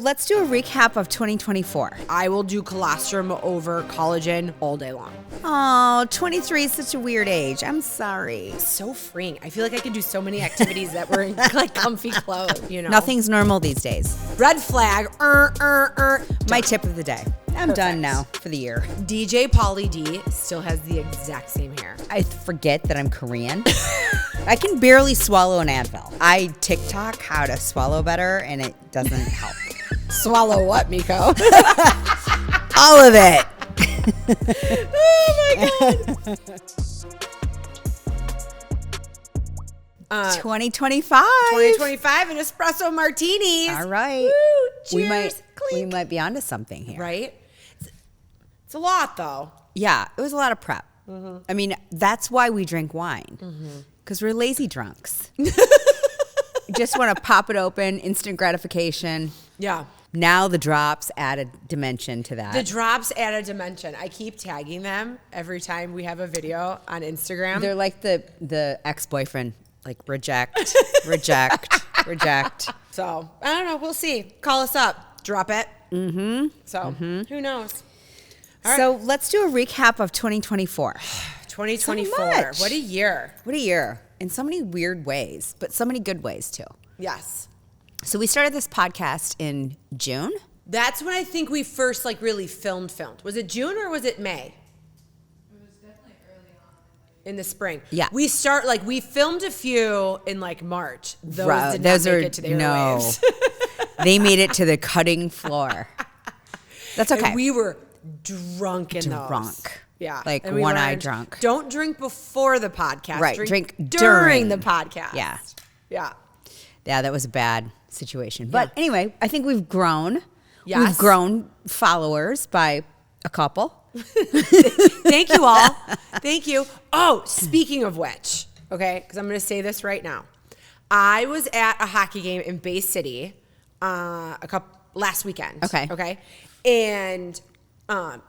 let's do a recap of 2024. I will do colostrum over collagen all day long. Oh, 23 is such a weird age. I'm sorry. So freeing. I feel like I can do so many activities that were in like comfy clothes, you know. Nothing's normal these days. Red flag. My tip of the day. I'm done now for the year. DJ Pauly D still has the exact same hair. I forget that I'm Korean. I can barely swallow an Advil. I TikTok how to swallow better, and it doesn't help. Swallow what, Miko? All of it. Oh, my God. 2025. 2025 and espresso martinis. All right. Woo, cheers. We might be onto something here. Right? It's a lot, though. Yeah, it was a lot of prep. Mm-hmm. I mean, that's why we drink wine. Because we're lazy drunks. Just want to pop it open, instant gratification. Yeah. Now the drops add a dimension to that. The drops add a dimension. I keep tagging them every time we have a video on Instagram. They're like the ex-boyfriend, like reject, reject, reject. So, I don't know. We'll see. Call us up. Drop it. So, who knows? All right. So let's do a recap of 2024. 2024. So What a year. What a year. In so many weird ways, but so many good ways too. Yes. So we started this podcast in June. That's when I think we first like really filmed. Was it June or was it May? It was definitely early on. In the spring. Yeah. We filmed a few in like March. Those did not make it to the airwaves. They made it to the cutting floor. That's okay. And we were drunk in those. Drunk. Yeah. Like And we one-eye learned, drunk. Don't drink before the podcast. Right. Drink during the podcast. Yeah. Yeah. Yeah, that was a bad situation. But anyway, I think we've grown. Yes. We've grown followers by a couple. Thank you all. Thank you. Oh, speaking of which, okay, because I'm going to say this right now. I was at a hockey game in Bay City last weekend. Okay. And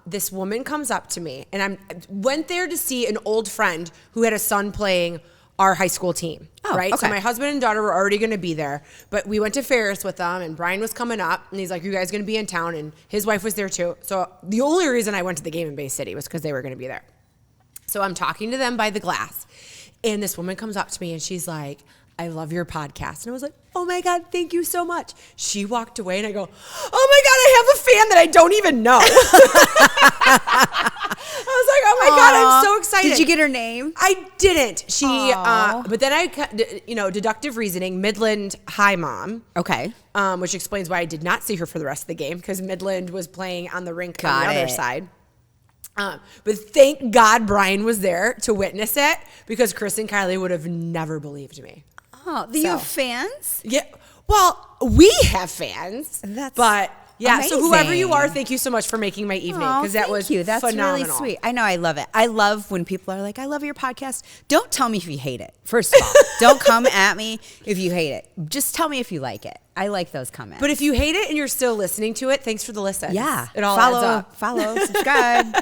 this woman comes up to me, and I went there to see an old friend who had a son playing our high school team. Oh, right? okay. So my husband and daughter were already going to be there, but we went to Ferris with them, and Brian was coming up, and he's like, "You guys going to be in town?" And his wife was there too. So the only reason I went to the game in Bay City was because they were going to be there. So I'm talking to them by the glass, and this woman comes up to me, and she's like, "I love your podcast." And I was like, "Oh my God, thank you so much." She walked away, and I go, "Oh my God, I have a fan that I don't even know." I was like, "Oh my God, I'm so excited." Did you get her name? I didn't. She, Aw. but then deductive reasoning, Midland High Mom. Okay. Which explains why I did not see her for the rest of the game, because Midland was playing on the rink on Got the other it. side. But thank God Brian was there to witness it, because Chris and Kylie would have never believed me. Oh, do you have fans? Yeah. Well, we have fans. But yeah, so whoever you are, thank you so much for making my evening, because that was That's phenomenal. really sweet. I know, I love it. I love when people are like, "I love your podcast." Don't tell me if you hate it. First of all, don't come at me if you hate it. Just tell me if you like it. I like those comments. But if you hate it and you're still listening to it, thanks for the listen. yeah, It all adds up. Follow, subscribe.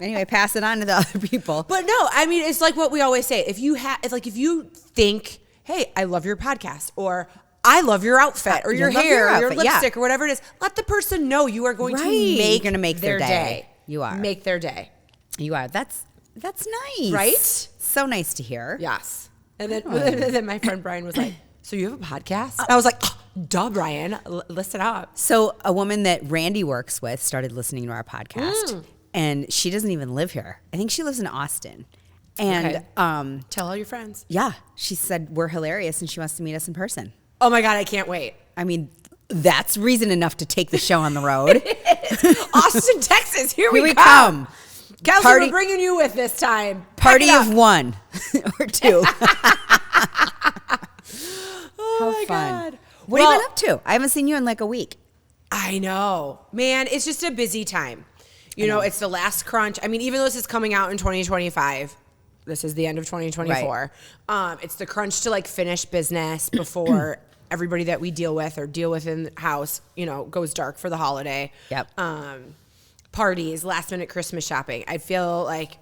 Anyway, pass it on to the other people. But no, I mean, it's like what we always say. If you think, "Hey, I love your podcast," or "I love your outfit," or your love hair, your or your outfit, lipstick, or whatever it is, let the person know you are going to make, You're gonna make their day. You are. Make their day. You are. That's nice. Right? So nice to hear. Yes. And then my friend Brian was like, "So you have a podcast?" I was like, "Oh, duh, Brian, listen up." So a woman that Randy works with started listening to our podcast, and she doesn't even live here. I think she lives in Austin. And Tell all your friends. yeah, she said we're hilarious, and she wants to meet us in person. Oh my God, I can't wait. I mean, that's reason enough to take the show on the road. Austin, Texas, here we come. Kelsey, Party- we're bringing you with this time. Party Pack it of up. one or two. Oh my fun. God. What have you been up to? I haven't seen you in like a week. I know. Man, it's just a busy time. You know, it's the last crunch. I mean, even though this is coming out in 2025, this is the end of 2024. It's the crunch to like finish business before everybody that we deal with in the house, goes dark for the holiday. Yep. Parties, last minute Christmas shopping. I feel like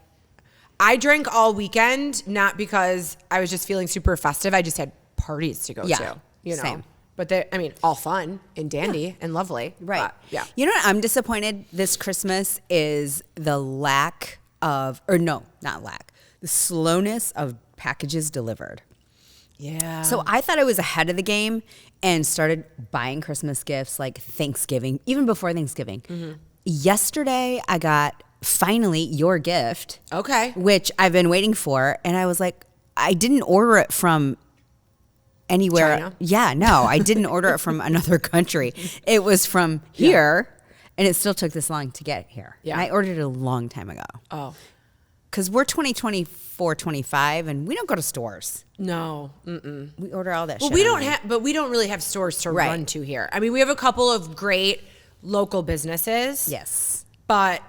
I drank all weekend, not because I was just feeling super festive. I just had parties to go to. Same. But they, I mean, all fun and dandy and lovely. Right. But, yeah. You know what I'm disappointed this Christmas is the lack of, or no, not lack, the slowness of packages delivered. Yeah. So I thought I was ahead of the game and started buying Christmas gifts like Thanksgiving, even before Thanksgiving. Yesterday, I got finally your gift. Okay. Which I've been waiting for. And I was like, I didn't order it from anywhere. China? Yeah, no, I didn't order it from another country. It was from here, and it still took this long to get here. Yeah. And I ordered it a long time ago. Oh. Because we're 2024, 25, and we don't go to stores. No. We order all that Well, shit. we don't online. have, but we don't really have stores to Right. run to here. I mean, we have a couple of great local businesses. Yes. But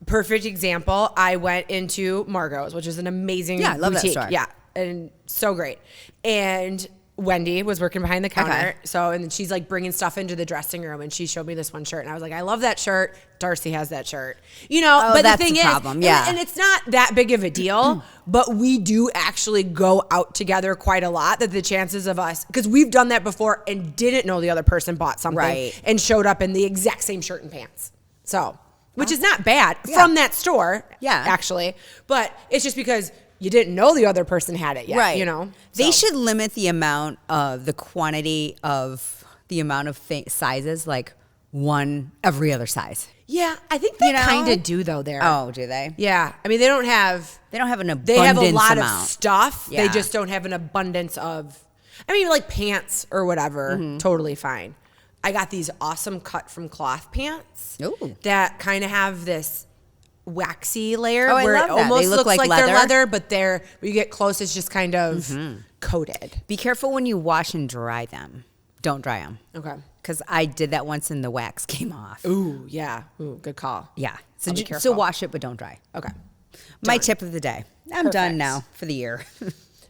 perfect example, I went into Margot's, which is an amazing Yeah, I love that boutique. store. Yeah, and so great. And Wendy was working behind the counter. Okay. So, and then she's like bringing stuff into the dressing room, and she showed me this one shirt, and I was like, I love that shirt. Darcy has that shirt. You know, Oh, but that's the thing the is, problem. Yeah. and it's not that big of a deal, but we do actually go out together quite a lot. That the chances of us, because we've done that before and didn't know the other person bought something Right. and showed up in the exact same shirt and pants. So, which is not bad Yeah. from that store, Yeah. actually. But it's just because you didn't know the other person had it yet, Right. you know? They So. should limit the amount of the quantity of the amount of sizes, like one every other size. Yeah, I think they You know? kind of do, though, there. Oh, do they? Yeah. I mean, they don't have... They don't have an abundance They have a lot amount. of stuff. They Yeah. just don't have an abundance of... I mean, like pants or whatever, Mm-hmm. totally fine. I got these awesome cut from cloth pants Ooh. that kind of have this waxy layer Oh, I where love it that. They almost look looks like like they're leather. leather, but they're when you get close, it's just kind of coated. Be careful when you wash and dry them. Don't dry them. Okay. Because I did that once and the wax came off. Ooh, yeah. Ooh, good call. Yeah. So, I'll be so careful. wash it, but don't dry. Okay. My Done. tip of the day. I'm Perfect. done now for the year.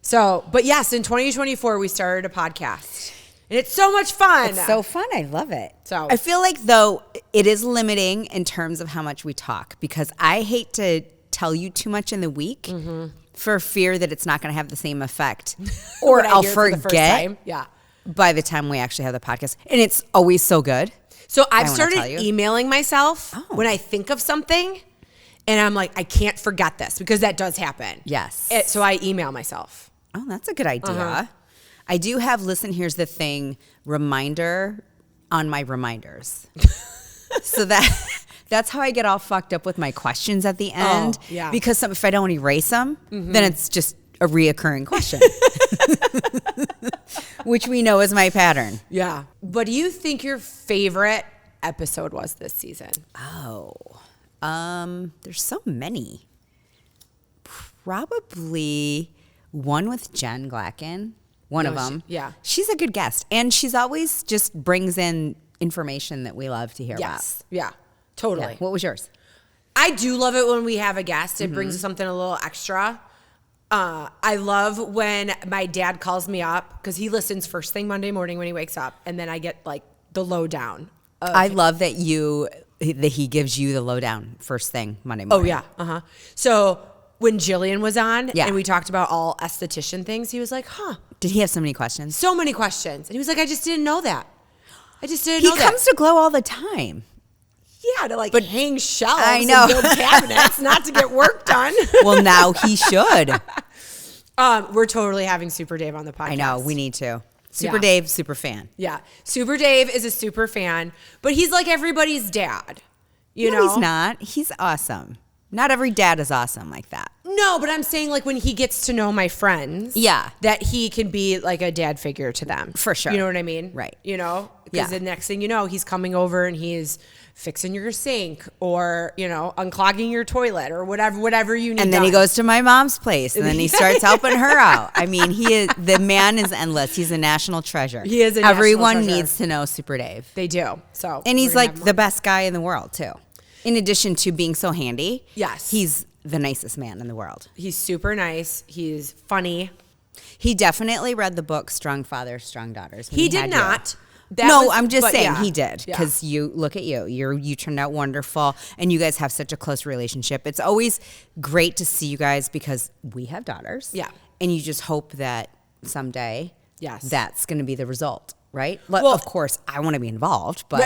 So, but yes, in 2024, we started a podcast. And it's so much fun. It's so fun. I love it. So- I feel like, though, it is limiting in terms of how much we talk because I hate to tell you too much in the week for fear that it's not going to have the same effect or When I I'll hear it for the first forget time. Yeah. by the time we actually have the podcast. And it's always so good. So I've wanna tell started you. emailing myself Oh. when I think of something and I'm like, I can't forget this because that does happen. Yes. So I email myself. Oh, that's a good idea. I do have, listen, here's the thing, reminder on my reminders. So that's how I get all fucked up with my questions at the end. yeah. Because if I don't erase them, then it's just a reoccurring question. Which we know is my pattern. Yeah. What do you think your favorite episode was this season? Oh, there's so many. Probably one with Jen Glacken. One of No, she- them. yeah. She's a good guest. And she's always just brings in information that we love to hear Yes. Yeah. Totally. about. Yeah. What was yours? I do love it when we have a guest. It brings something a little extra. I love when my dad calls me up because he listens first thing Monday morning when he wakes up, and then I get like the lowdown. I love that he gives you the lowdown first thing Monday Oh morning. yeah, So when Jillian was on Yeah. and we talked about all esthetician things, he was like, "Huh, Did he have so many questions? so many questions," and he was like, "I just didn't know that. I just didn't He know comes that." to Glow all the time. Yeah, to like hang shelves. I know. And build cabinets, not to get work done. Well, now he should. We're totally having Super Dave on the podcast. I know. We need to. Super Yeah. Dave, super fan. Yeah. Super Dave is a super fan, but he's like everybody's dad. You No, know? he's not. He's awesome. Not every dad is awesome like that. No, but I'm saying like when he gets to know my friends, Yeah. that he can be like a dad figure to them. For sure. You know what I mean? Right. You know? Because Yeah. the next thing you know, he's coming over and he's fixing your sink or, you know, unclogging your toilet or whatever you need And then he done. goes to my mom's place, and then he starts helping her out. I mean, the man is endless. He's a national treasure. He is a national Everyone treasure. needs to know Super Dave. They do. So And he's we're gonna like have the him best guy in the world, too. In addition to being so handy. Yes. He's the nicest man in the world. on. He's super nice. He's funny. He definitely read the book Strong Fathers, Strong Daughters. when He did had you. not. That No, was- I'm just but saying yeah. he did Yeah. because you look at you. You turned out wonderful, and you guys have such a close relationship. It's always great to see you guys because we have daughters. Yeah. and you just hope that someday, Yes. that's going to be the result. right? Well, of course, I want to be involved, but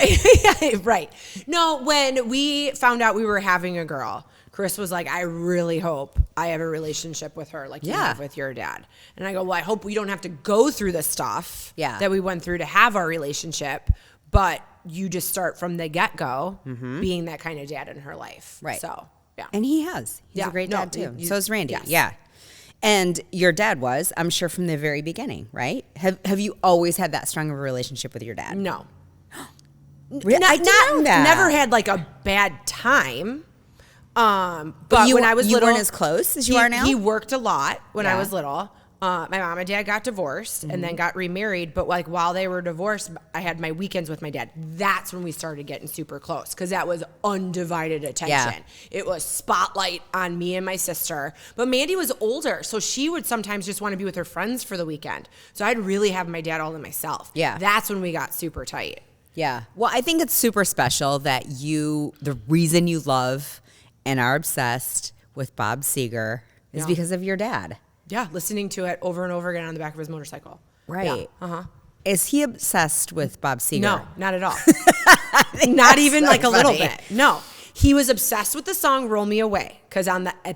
Right. No, when we found out we were having a girl, Chris was like, I really hope I have a relationship with her like you have with your dad. And I go, well, I hope we don't have to go through the stuff that we went through to have our relationship, but you just start from the get-go being that kind of dad in her life. Right. So, yeah. And he has. He's a great dad, too. So is Randy. Yes. Yeah. And your dad was, I'm sure, from the very beginning, right? Have you always had that strong of a relationship with your dad? No. I didn't know that. Never had like a bad time. But when I was little, you weren't as close as you are now? He worked a lot when I was little. My mom and dad got divorced and then got remarried. But like while they were divorced, I had my weekends with my dad. That's when we started getting super close because that was undivided attention. Yeah. It was spotlight on me and my sister. But Mandy was older, so she would sometimes just want to be with her friends for the weekend. So I'd really have my dad all to myself. Yeah. That's when we got super tight. Yeah. Well, I think it's super special that the reason you love and are obsessed with Bob Seger is because of your dad. Yeah, listening to it over and over again on the back of his motorcycle. Right. Yeah. Uh-huh. Is he obsessed with Bob Seger? No, not at all. Not even like a little bit. No. He was obsessed with the song Roll Me Away because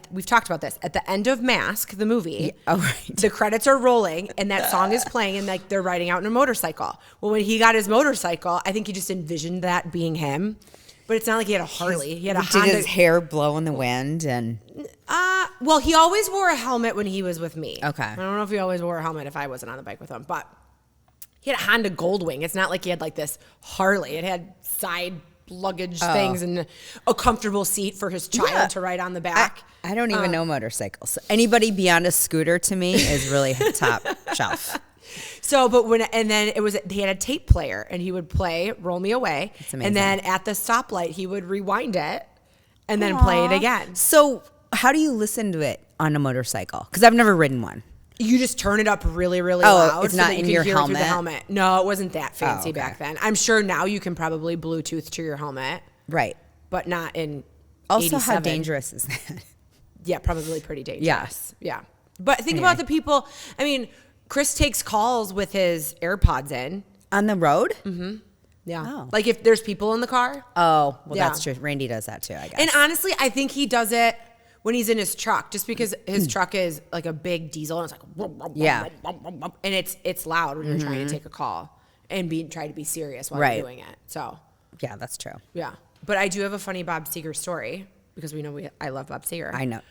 we've talked about this. At the end of Mask, the movie, the credits are rolling and that song is playing and like they're riding out in a motorcycle. Well, when he got his motorcycle, I think he just envisioned that being him. But it's not like he had a Harley. He had a Honda. Did his hair blow in the wind? And well, he always wore a helmet when he was with me. Okay. I don't know if he always wore a helmet if I wasn't on the bike with him, but he had a Honda Goldwing. It's not like he had like this Harley. It had side luggage things and a comfortable seat for his child to ride on the back. I don't even know motorcycles. Anybody beyond a scooter to me is really top shelf. So, he had a tape player and he would play Roll Me Away. That's amazing. And then at the stoplight, he would rewind it and then play it again. So how do you listen to it on a motorcycle? Because I've never ridden one. You just turn it up really, really loud. It's not that in you your can hear it through the helmet? helmet. No, it wasn't that fancy okay. back then. I'm sure now you can probably Bluetooth to your helmet. Right. But not in Also, 87. how dangerous is that? Yeah, probably pretty dangerous. Yes. Yeah. But think about the people. I mean, Chris takes calls with his AirPods in. On the road? Mm-hmm. Yeah. Oh. Like if there's people in the car. Oh, well, that's true. Randy does that too, I guess. And honestly, I think he does it when he's in his truck, just because his truck is like a big diesel and it's like, and it's loud when you're trying to take a call and try to be serious while you're doing it. So yeah, that's true. yeah, but I do have a funny Bob Seger story because we know I love Bob Seger. I know.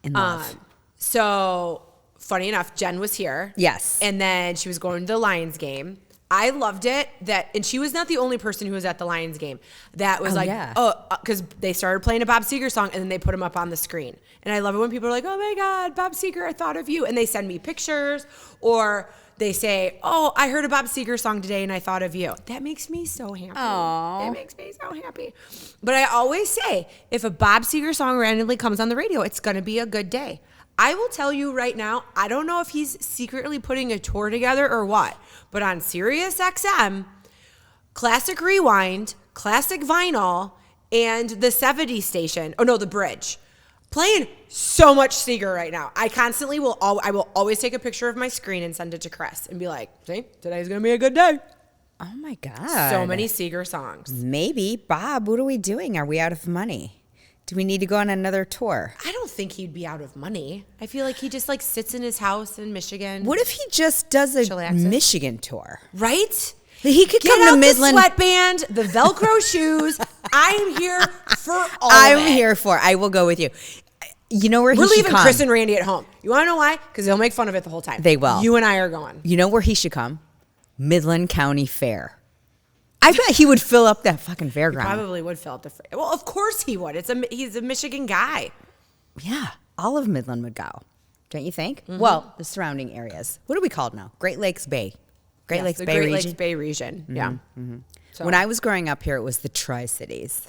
In love. So funny enough, Jen was here. Yes. And then she was going to the Lions game. I loved it and she was not the only person who was at the Lions game that was because they started playing a Bob Seger song and then they put him up on the screen. And I love it when people are like, oh my God, Bob Seger, I thought of you. And they send me pictures or they say, oh, I heard a Bob Seger song today and I thought of you. That makes me so happy. Aww. It makes me so happy. But I always say, if a Bob Seger song randomly comes on the radio, it's going to be a good day. I will tell you right now, I don't know if he's secretly putting a tour together or what, but on Sirius XM, Classic Rewind, Classic Vinyl, and the 70 station, the Bridge, playing so much Seger right now. I constantly will always take a picture of my screen and send it to Chris and be like, see, today's going to be a good day. Oh my God. So many Seger songs. Maybe. Bob, what are we doing? Are we out of money? Do we need to go on another tour? I don't think he'd be out of money. I feel like he just like sits in his house in Michigan. What if he just does a Michigan tour? Right? He could Get come out to Midland. The sweatband, the Velcro shoes. I'm here for all of it. I'm here for. I will go with you. You know where he should come? We're leaving Chris and Randy at home. You want to know why? Because they'll make fun of it the whole time. They will. You and I are going. You know where he should come? Midland County Fair. I bet he would fill up that fucking fairground. He probably would fill up the fair. Well, of course he would. He's a Michigan guy. Yeah. All of Midland would go. Don't you think? Mm-hmm. Well, the surrounding areas. What are we called now? Great Lakes Bay. Great Lakes Bay region. Mm-hmm. Yeah. Mm-hmm. So. When I was growing up here, it was the Tri-Cities.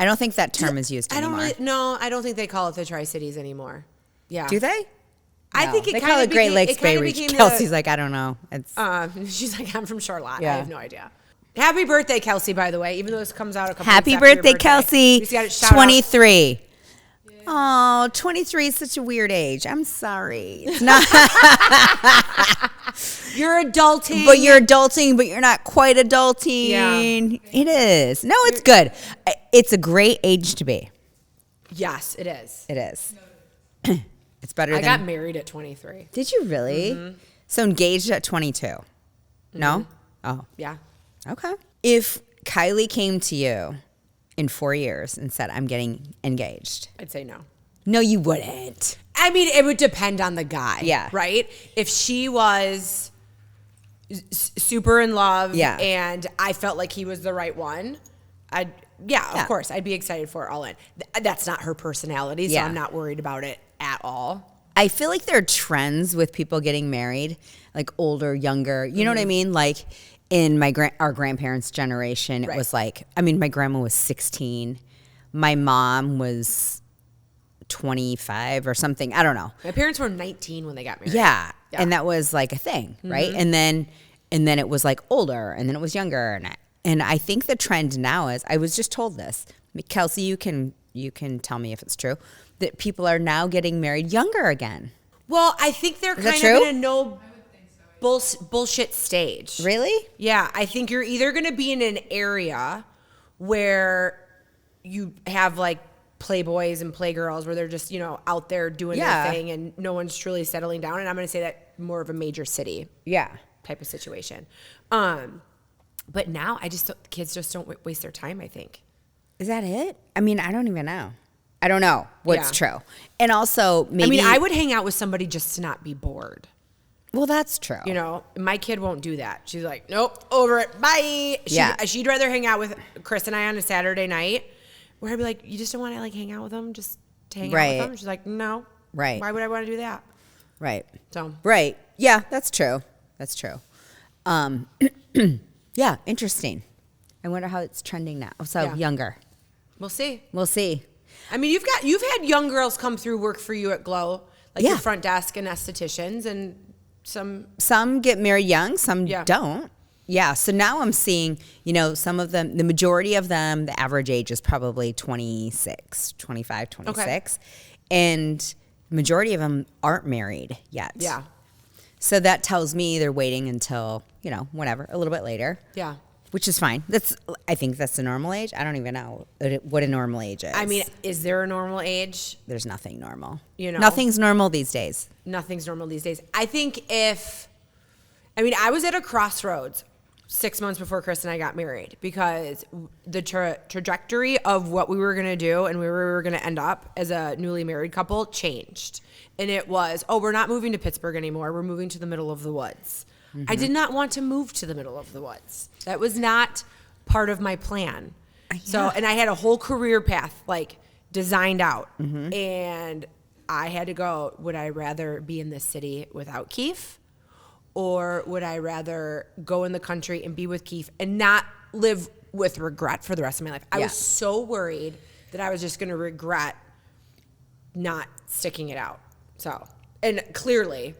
I don't think that term is used anymore. I don't think they call it the Tri-Cities anymore. Yeah. Do they? I think they call it Great Lakes Bay region. Kelsey's like, I don't know. It's she's like, I'm from Charlotte. Yeah. I have no idea. Happy birthday, Kelsey, by the way, even though this comes out a couple Happy weeks after birthday, your birthday. Kelsey. We just gotta shout 23. Oh, 23 is such a weird age. I'm sorry. It's not. You're adulting. But you're adulting, but you're not quite adulting. Yeah. It is. No, it's good. It's a great age to be. Yes, it is. It is. It's better I than... got married at 23. Did you really? Mm-hmm. So engaged at 22? Mm-hmm. No? Oh. Yeah. Okay. If Kylie came to you in 4 years and said, I'm getting engaged. I'd say no. No, you wouldn't. I mean, it would depend on the guy. Yeah. Right? If she was super in love and I felt like he was the right one, of course, I'd be excited for it all in. That's not her personality, so I'm not worried about it at all. I feel like there are trends with people getting married, like older, younger. You know what I mean? Like in our grandparents' generation, it was like, I mean, my grandma was 16. My mom was 25 or something. I don't know. My parents were 19 when they got married. Yeah. And that was like a thing, right? And then it was like older, and then it was younger. And I think the trend now is, I was just told this. Kelsey, you can tell me if it's true, that people are now getting married younger again. Well, I think they're kind of in a no bullshit stage. Really? Yeah, I think you're either going to be in an area where you have like playboys and playgirls where they're just, out there doing their thing and no one's truly settling down. And I'm going to say that more of a major city type of situation. But now kids just don't waste their time, I think. Is that it? I mean, I don't even know. I don't know what's true. And also maybe... I mean, I would hang out with somebody just to not be bored. Well, that's true. My kid won't do that. She's like, nope, over it, bye. She'd rather hang out with Chris and I on a Saturday night, where I'd be like, you just don't want to like hang out with them, just to hang out with them? She's like, no. Right. Why would I want to do that? Right. So. Right. Yeah, that's true. That's true. Yeah, interesting. I wonder how it's trending now. So younger. We'll see. We'll see. I mean, you've had young girls come through work for you at Glow, like your front desk and estheticians, and some get married young, some don't. Yeah. So now I'm seeing, some of them, the majority of them, the average age is probably 26, 25, 26. Okay. And majority of them aren't married yet. Yeah. So that tells me they're waiting until, whenever, a little bit later. Yeah. Which is fine. I think that's the normal age. I don't even know what a normal age is. I mean, is there a normal age? There's nothing normal. Nothing's normal these days. Nothing's normal these days. I think I was at a crossroads 6 months before Chris and I got married, because the trajectory of what we were going to do and where we were going to end up as a newly married couple changed. And it was, we're not moving to Pittsburgh anymore. We're moving to the middle of the woods. Mm-hmm. I did not want to move to the middle of the woods. That was not part of my plan. Yeah. So, and I had a whole career path like designed out. Mm-hmm. And I had to go, would I rather be in this city without Keith? Or would I rather go in the country and be with Keith and not live with regret for the rest of my life? I was so worried that I was just going to regret not sticking it out. So, and clearly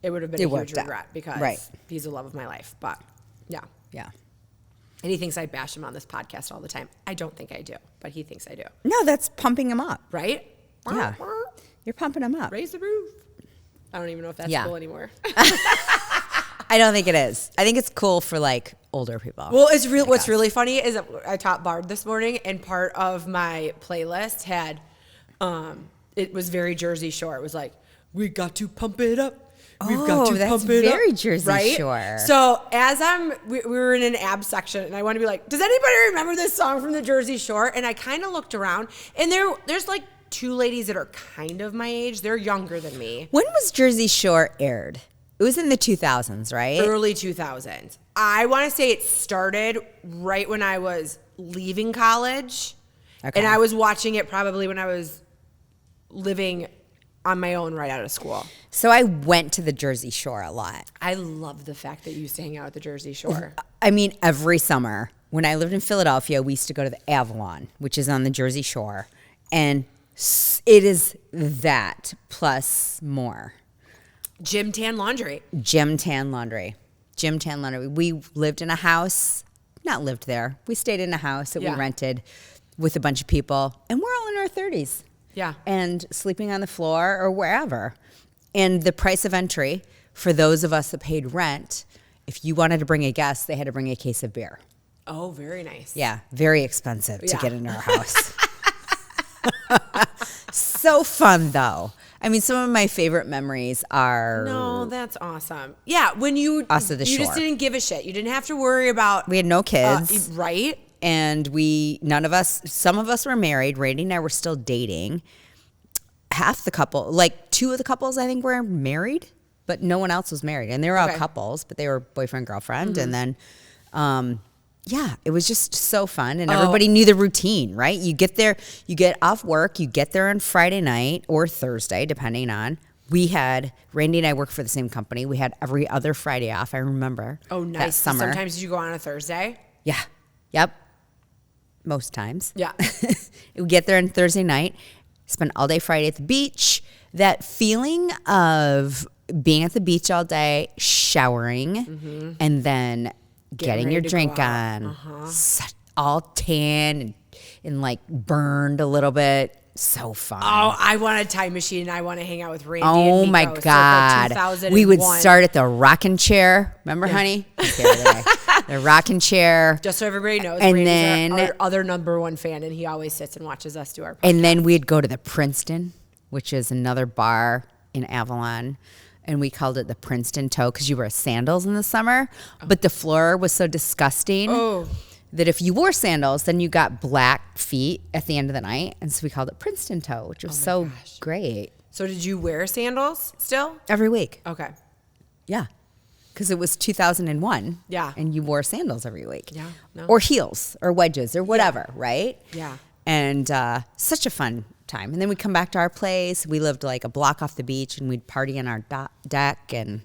it would have been a huge regret because he's the love of my life. But yeah. And he thinks I bash him on this podcast all the time. I don't think I do, but he thinks I do. No, that's pumping him up. Right? Yeah. You're pumping him up. Raise the roof. I don't even know if that's cool anymore. I don't think it is. I think it's cool for like older people. Well, what's really funny is that I taught Bard this morning, and part of my playlist had, it was very Jersey Shore. It was like, we got to pump it up. We've got to pump it up. Very Jersey Shore. So as we were in an abs section, and I wanted to be like, does anybody remember this song from the Jersey Shore? And I kind of looked around, and there's like two ladies that are kind of my age. They're younger than me. When was Jersey Shore aired? It was in the 2000s, right? Early 2000s. I want to say it started right when I was leaving college. Okay. And I was watching it probably when I was living on my own right out of school. So I went to the Jersey Shore a lot. I love the fact that you used to hang out at the Jersey Shore. I mean, every summer. When I lived in Philadelphia, we used to go to the Avalon, which is on the Jersey Shore. And it is that plus more. Gym Tan Laundry. We lived in a house, not lived there. We stayed in a house that we rented with a bunch of people, and we're all in our 30s. Yeah. And sleeping on the floor or wherever. And the price of entry for those of us that paid rent, if you wanted to bring a guest, they had to bring a case of beer. Oh, very nice. Yeah, very expensive to Yeah. get into our house. So fun, though. I mean, some of my favorite memories are... No, that's awesome. Yeah, when you Also the you just shore. didn't give a shit. You didn't have to worry about. We had no kids. Right? And some of us were married. Randy and I were still dating. Half the couple, like 2 of the couples, I think, were married, but no one else was married. And they were all Okay. couples, but they were boyfriend, girlfriend. And then, yeah, it was just so fun. And everybody knew the routine, right? You get there, you get off work, you get there on Friday night or Thursday, depending on. Randy and I worked for the same company. We had every other Friday off, I remember. Oh, That nice. summer. Sometimes you go on a Thursday. Yeah. Yep. Most times. Yeah. We get there on Thursday night, spend all day Friday at the beach. That feeling of being at the beach all day, showering, and then getting ready your to drink go out. on, all tan and like burned a little bit. So fun. Oh, I want a time machine and I want to hang out with Randy. Oh and my Meko. God. So We would 2001. start at the rocking chair. Remember, honey? The rocking chair. Just so everybody knows, And Randy's then- our other #1 fan, and he always sits and watches us do our podcast. And then we'd go to the Princeton, which is another bar in Avalon. And we called it the Princeton Toe because you wear sandals in the summer. But the floor was so disgusting that if you wore sandals, then you got black feet at the end of the night. And so we called it Princeton Toe, which was so great. So did you wear sandals still? Every week. Okay. Yeah. Because it was 2001. Yeah. And you wore sandals every week. Yeah, no. Or heels or wedges or whatever, right? Yeah. And such a fun time. And then we'd come back to our place. We lived like a block off the beach and we'd party on our deck and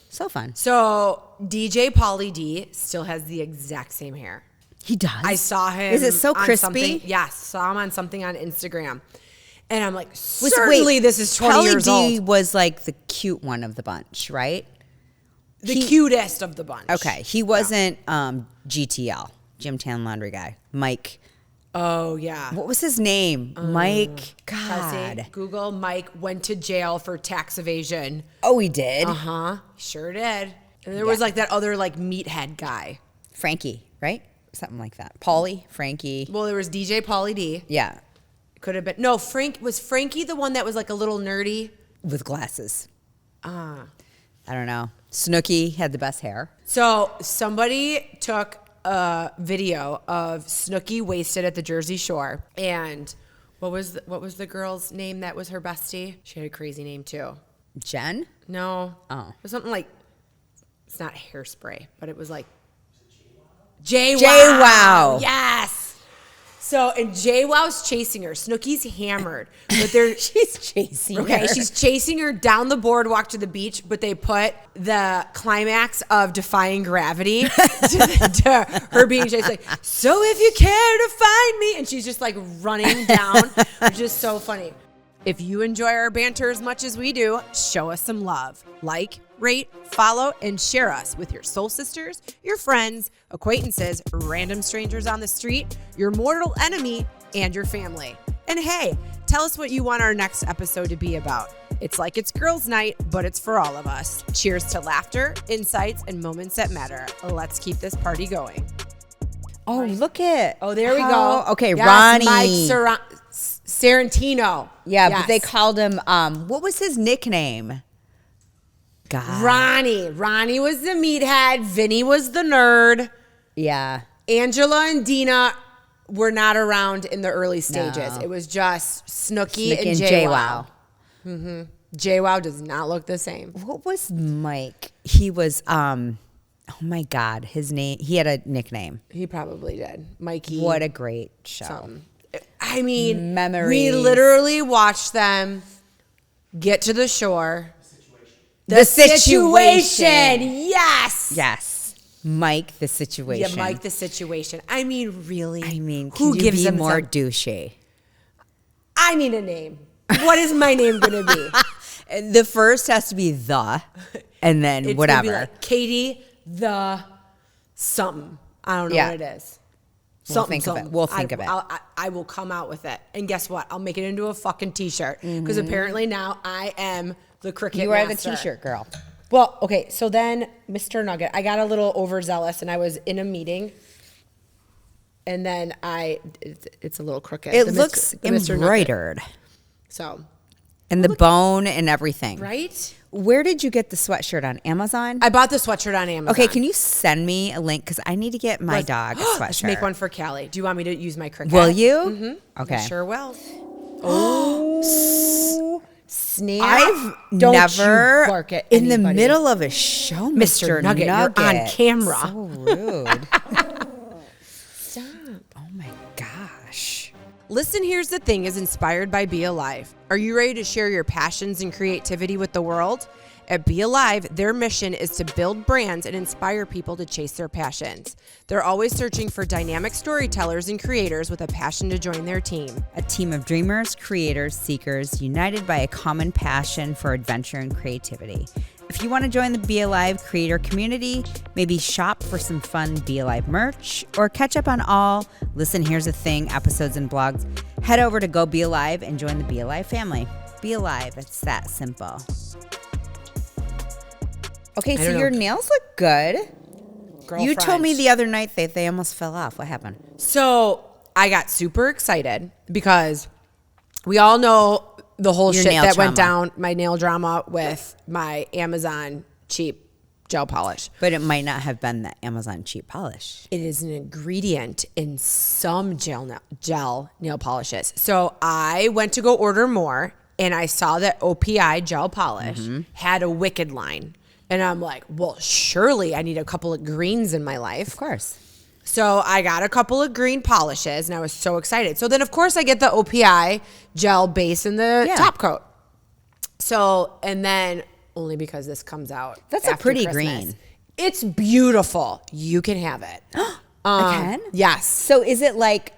so fun. So DJ Pauly D still has the exact same hair. He does. I saw him. Is it so on crispy? something- Yes, saw him on something on Instagram. And I'm like, Was- certainly this is 20 Pauly years D old. was like the cute one of the bunch, right? The cutest of the bunch. Okay. He wasn't GTL, Gym Tan Laundry Guy. Mike. Oh, yeah. What was his name? Mike. Pressy, God. Google Mike went to jail for tax evasion. Oh, he did? Uh-huh. Sure did. And there was like that other like meathead guy. Frankie, right? Something like that. Pauly, Frankie. Well, there was DJ Pauly D. Yeah. Could have been. No, was Frankie the one that was like a little nerdy? With glasses. Ah. I don't know. Snooki had the best hair. So somebody took a video of Snooki wasted at the Jersey Shore, and what was the girl's name that was her bestie? She had a crazy name too. Jen? No. Oh. It was something like, it's not Hairspray, but it was like JWoww. JWoww. Yes. So, and JWoww's chasing her. Snooki's hammered, but they're She's chasing okay. her. She's chasing her down the boardwalk to the beach, but they put the climax of Defying Gravity to her being chased. Like, so if you care to find me, and she's just like running down, which is so funny. If you enjoy our banter as much as we do, show us some love. Like, rate, follow, and share us with your soul sisters, your friends, acquaintances, random strangers on the street, your mortal enemy, and your family. And hey, tell us what you want our next episode to be about. It's like it's girls' night, but it's for all of us. Cheers to laughter, insights, and moments that matter. Let's keep this party going. Oh, look at. Oh, there we how- go. Okay, Yes, Ronnie. Mike Sarantino. Yeah, Yes. but they called him, what was his nickname? God. Ronnie was the meathead. Vinny was the nerd. Yeah. Angela and Dina were not around in the early stages. No. It was just Snooki Snooki and JWoww. JWoww does not look the same. What was Mike? He was, oh my God, his name, he had a nickname. He probably did. Mikey. What a great show. something. I mean, Memories. we literally watched them get to the shore. The situation. Yes. Yes. Mike, the situation. Yeah, Mike, the situation. I mean, really? I mean, who can you gives be them more some- douchey? I need a name. What is my name going to be? The first has to be the, and then It's whatever. gonna be like Katie the something. I don't know Yeah. what it is. We'll think of it. We'll think of it. I will come out with it. And guess what? I'll make it into a fucking t-shirt. Mm-hmm. Because apparently now I am the cricket You are the master. t-shirt girl. Well, okay, so then Mr. Nugget, I got a little overzealous and I was in a meeting and then it's a little crooked. It looks the Mr. Nugget. embroidered. So. And the bone and everything. Right? Where did you get the sweatshirt on Amazon? I bought the sweatshirt on Amazon. Okay, can you send me a link? Because I need to get my dog a sweatshirt. Let's make one for Callie. Do you want me to use my Cricut? Will you? Mm-hmm. Okay. I sure will. Oh, snap. I've Don't never, you bark at in the anybody. middle of a show, Mr. Nugget, you're on camera. So rude. Stop. Oh my gosh. Listen, Here's the Thing is inspired by Be Alive. Are you ready to share your passions and creativity with the world? At Be Alive, their mission is to build brands and inspire people to chase their passions. They're always searching for dynamic storytellers and creators with a passion to join their team. A team of dreamers, creators, seekers, united by a common passion for adventure and creativity. If you want to join the Be Alive creator community, maybe shop for some fun Be Alive merch, or catch up on all Listen, Here's the Thing episodes and blogs, head over to Go Be Alive and join the Be Alive family. Be Alive, it's that simple. Okay, so your nails look good. You told me the other night that they almost fell off. What happened? So I got super excited because we all know the whole Your shit nail that went trauma. down, my nail drama with my Amazon cheap gel polish. But it might not have been the Amazon cheap polish. It is an ingredient in some gel nail polishes. So I went to go order more and I saw that OPI gel polish had a Wicked line. And I'm like, well, surely I need a couple of greens in my life. Of course. So I got a couple of green polishes and I was so excited. So then, of course, I get the OPI gel base in the top coat. So, and then only because this comes out. That's a after pretty Christmas. green. It's beautiful. You can have it. I can? Yes. So is it like,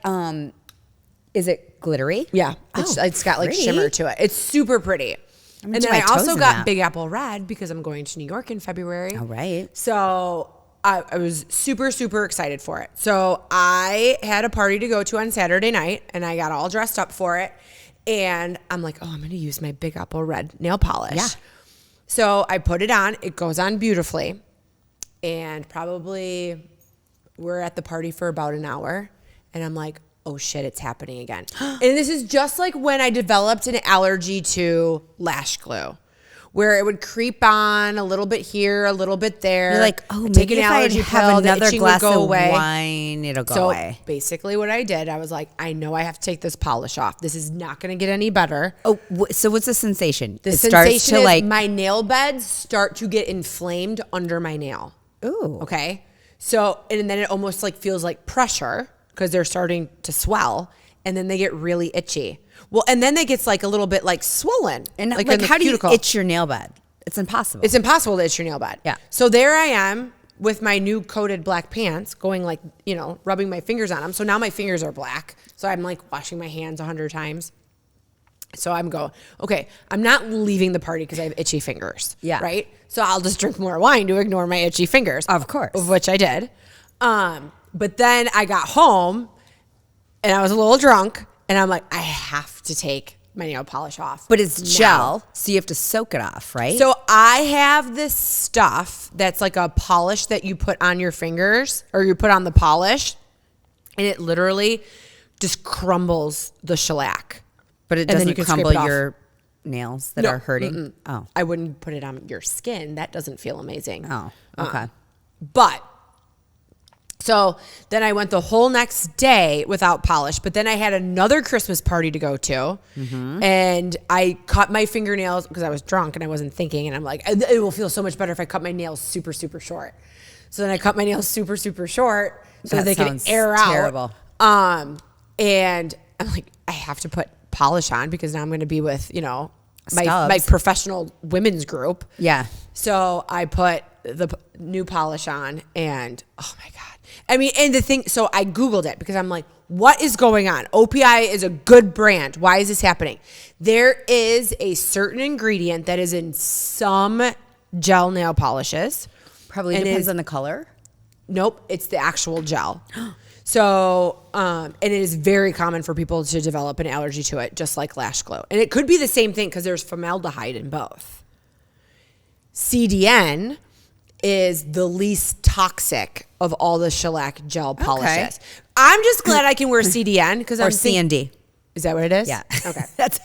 is it glittery? Yeah. Oh, it's got like pretty. shimmer to it. It's super pretty. gonna And do then my I toes also in got that. Big Apple Red because I'm going to New York in February. All right. So I was super, super excited for it. So I had a party to go to on Saturday night and I got all dressed up for it. And I'm like, oh, I'm going to use my Big Apple Red nail polish. Yeah. So I put it on. It goes on beautifully. And probably we're at the party for about an hour. And I'm like, oh shit, it's happening again. And this is just like when I developed an allergy to lash glue, where it would creep on a little bit here, a little bit there. You're like, oh, I'd take maybe an if I allergy have pill, the another itching glass would go of away. wine, it'll go So away. basically what I did, I was like, I know I have to take this polish off. This is not going to get any better. Oh, so what's the sensation? The it sensation starts to is like, my nail beds start to get inflamed under my nail. ooh. Okay. So, and then it almost like feels like pressure because they're starting to swell and then they get really itchy. Well, and then it gets like a little bit like swollen. And like like in the how do you cuticle. itch your nail bed? It's impossible. It's impossible to itch your nail bed. Yeah. So there I am with my new coated black pants going like, you know, rubbing my fingers on them. So now my fingers are black. So I'm like washing my hands 100 times. So I'm going, okay, I'm not leaving the party because I have itchy fingers. Yeah. Right? So I'll just drink more wine to ignore my itchy fingers. Of course. Of which I did. But then I got home and I was a little drunk and I'm like, I have to take my nail polish off. but it's now. gel, so you have to soak it off, right? So I have this stuff that's like a polish that you put on your fingers or you put on the polish and it literally just crumbles the shellac. but it and then doesn't you can scrape crumble it off. your nails that No, are hurting. mm-mm. Oh. I wouldn't put it on your skin. That doesn't feel amazing. Oh, okay. But so then I went the whole next day without polish, but then I had another Christmas party to go to and I cut my fingernails because I was drunk and I wasn't thinking. And I'm like, it will feel so much better if I cut my nails super, super short. So then I cut my nails super, super short so That they can sounds air terrible. out. And I'm like, I have to put polish on because now I'm going to be with, you know, my Stubs. professional women's group. Yeah. So I put the new polish on and oh my God. I mean, and the thing, so I Googled it because I'm like, what is going on? OPI is a good brand. Why is this happening? There is a certain ingredient that is in some gel nail polishes. Probably And depends is- on the color. Nope, it's the actual gel. So, and it is very common for people to develop an allergy to it, just like lash glue. And it could be the same thing because there's formaldehyde in both. CDN is the least toxic of all the shellac gel polishes. I'm just glad I can wear CDN because Or I'm CND. Is that what it is? Yeah. Okay. That's.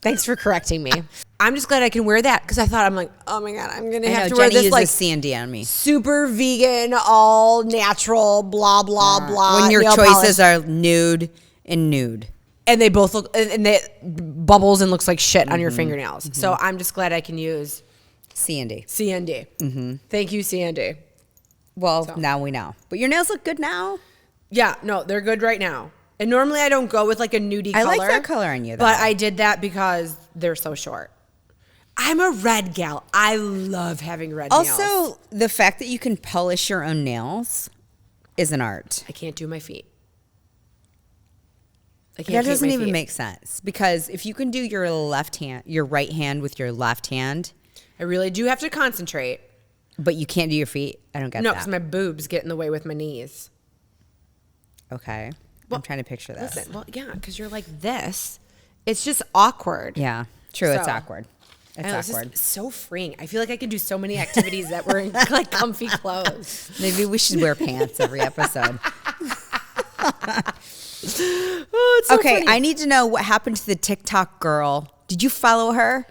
Thanks for correcting me. I'm just glad I can wear that because I thought I'm like, oh my God, I'm gonna have to Jenny wear this like uses CND on me. super vegan, all natural, blah blah blah. When your nail choices polish. are nude and nude. And they both look, and they bubbles and looks like shit on your fingernails. So I'm just glad I can use CND. CND. Thank you, CND. Well, now we know. But your nails look good now. Yeah, no, they're good right now. And normally I don't go with like a nudie color. I like that color on you, though. But I did that because they're so short. I'm a red gal. I love having red nails. Also, the fact that you can polish your own nails is an art. I can't do my feet. That doesn't even make sense because if you can do your right hand with your left hand, I really do have to concentrate. but you can't do your feet. I don't get No, that. because my boobs get in the way with my knees. Okay. Well, I'm trying to picture this. Listen, well, yeah, because you're like this. It's just awkward. Yeah, true. It's So, awkward. It's I know, it's awkward. just so freeing. I feel like I can do so many activities that were in like comfy clothes. Maybe we should wear pants every episode. Oh, it's so Okay, funny. I need to know what happened to the TikTok girl. Did you follow her?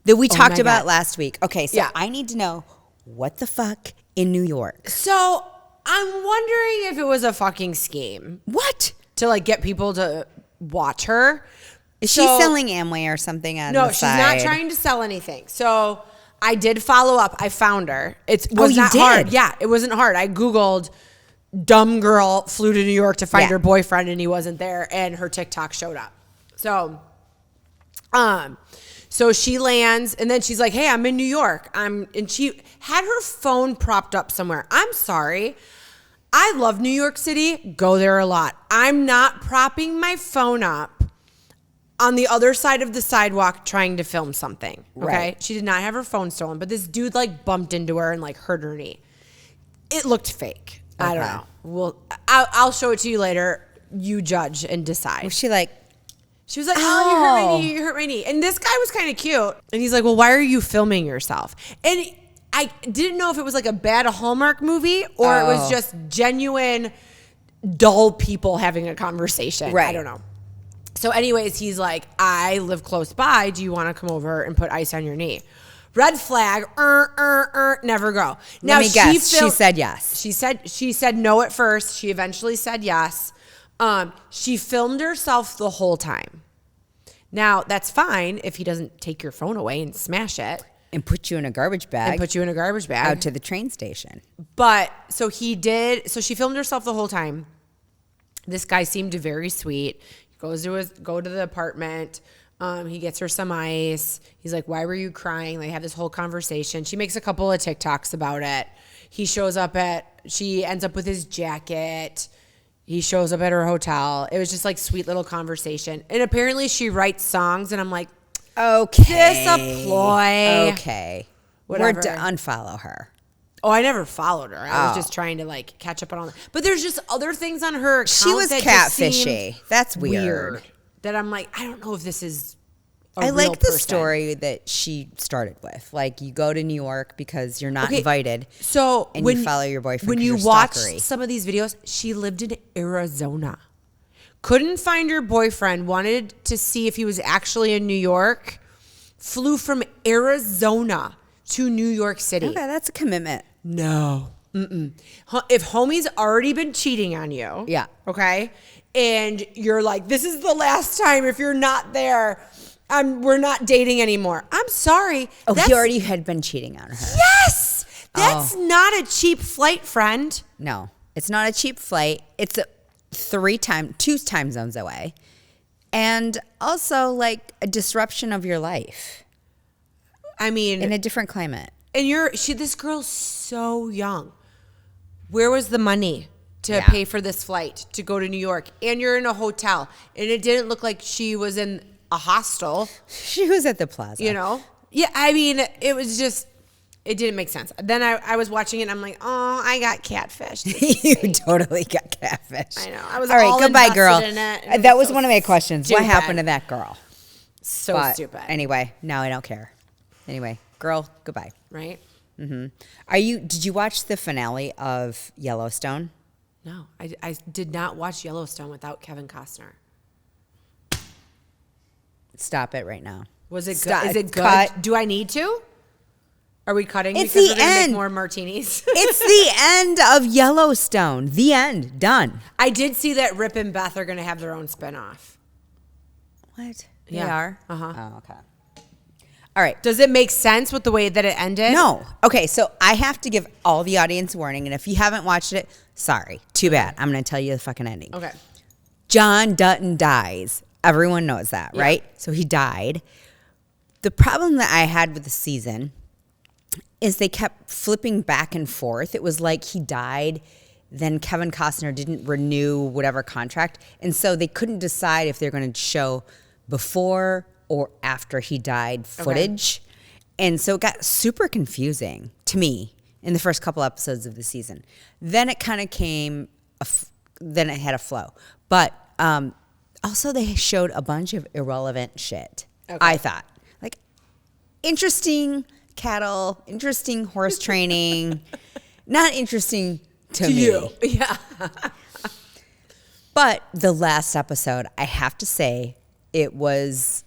That we talked my about God. last week. Okay, so Yeah. I need to know what the fuck in New York. So I'm wondering if it was a fucking scheme What? to like get people to watch her. Is she selling Amway or something on No, the she's side? not trying to sell anything. So I did follow up. I found her. It was you not did? hard. Yeah, it wasn't hard. I Googled dumb girl flew to New York to find Yeah. her boyfriend and he wasn't there and her TikTok showed up. So she lands and then she's like, hey, I'm in New York. And she had her phone propped up somewhere. I'm sorry. I love New York City. Go there a lot. I'm not propping my phone up on the other side of the sidewalk trying to film something. Okay. Right. She did not have her phone stolen, but this dude like bumped into her and like hurt her knee. It looked fake. I don't Okay. know. Well, I'll show it to you later. You judge and decide. Was she like, She was like, oh, you hurt my knee, you hurt my knee. And this guy was kind of cute. And he's like, well, why are you filming yourself? And I didn't know if it was like a bad Hallmark movie or it was just genuine dull people having a conversation. Right. I don't know. So anyways, he's like, I live close by. Do you want to come over and put ice on your knee? Red flag, never go. Now, let me guess, she said yes. She said no at first. She eventually said yes. She filmed herself the whole time. Now, that's fine if he doesn't take your phone away and smash it. And put you in a garbage bag. And put you in a garbage bag. out to the train station. But so he did. So she filmed herself the whole time. This guy seemed very sweet. He goes to go to the apartment. He gets her some ice. He's like, "Why were you crying?" They have this whole conversation. She makes a couple of TikToks about it. He shows up she ends up with his jacket. He shows up at her hotel. It was just like sweet little conversation. And apparently she writes songs, and I'm like, Okay. this a ploy. Okay. Whatever. We're to unfollow her. Oh, I never followed her. I was just trying to like catch up on all that. But there's just other things on her account She was that just seemed catfishy. That's weird. That I'm like, I don't know if this is a I real like the person. story that she started with. Like, you go to New York because you're not invited. So and when you follow your boyfriend. when 'cause you you're watch stalkery. some of these videos, she lived in Arizona. Couldn't find her boyfriend. Wanted to see if he was actually in New York. Flew from Arizona to New York City. Okay, that's a commitment. No. Mm-mm. If homie's already been cheating on you, Yeah. okay, and you're like, this is the last time. If you're not there, we're not dating anymore. I'm sorry. Oh, That's- he already had been cheating on her. Yes, that's not a cheap flight, friend. No, it's not a cheap flight. It's two time zones away. And also like a disruption of your life I mean, in a different climate. and this girl's so young. Where was the money to Yeah. pay for this flight to go to New York? And you're in a hotel, and it didn't look like she was in a hostel. She was at the plaza. You know? Yeah, I mean, it was just, it didn't make sense. Then I was watching it and I'm like, oh, I got catfished. You totally got catfish. I know. I was all right. all Goodbye, invested girl. in it, and it That was was so one of my questions. stupid. What happened to that girl? So But stupid. Anyway, now I don't care. Anyway, girl, goodbye. Right? Did you watch the finale of Yellowstone? No, I did not watch Yellowstone without Kevin Costner. Stop it right now. Was it Stop. good? Is it good? Cut. Do I need to? Are we cutting It's because the we're going to end. make more martinis? It's the end of Yellowstone. The end. Done. I did see that Rip and Beth are going to have their own spinoff. What? Yeah. They are? Uh-huh. Oh, okay. All right. Does it make sense with the way that it ended? No. Okay, so I have to give all the audience a warning, and if you haven't watched it, sorry. Too bad. I'm going to tell you the fucking ending. Okay. John Dutton dies. Everyone knows that, Yeah. right? So he died. The problem that I had with the season is they kept flipping back and forth. It was like he died, then Kevin Costner didn't renew whatever contract, and so they couldn't decide if they're going to show before or after he died footage. And so it got super confusing to me in the first couple episodes of the season. Then it kind of then it had a flow. But also they showed a bunch of irrelevant shit, I thought. Like, interesting cattle, interesting horse training, not interesting to me. You. Yeah. But the last episode, I have to say, it was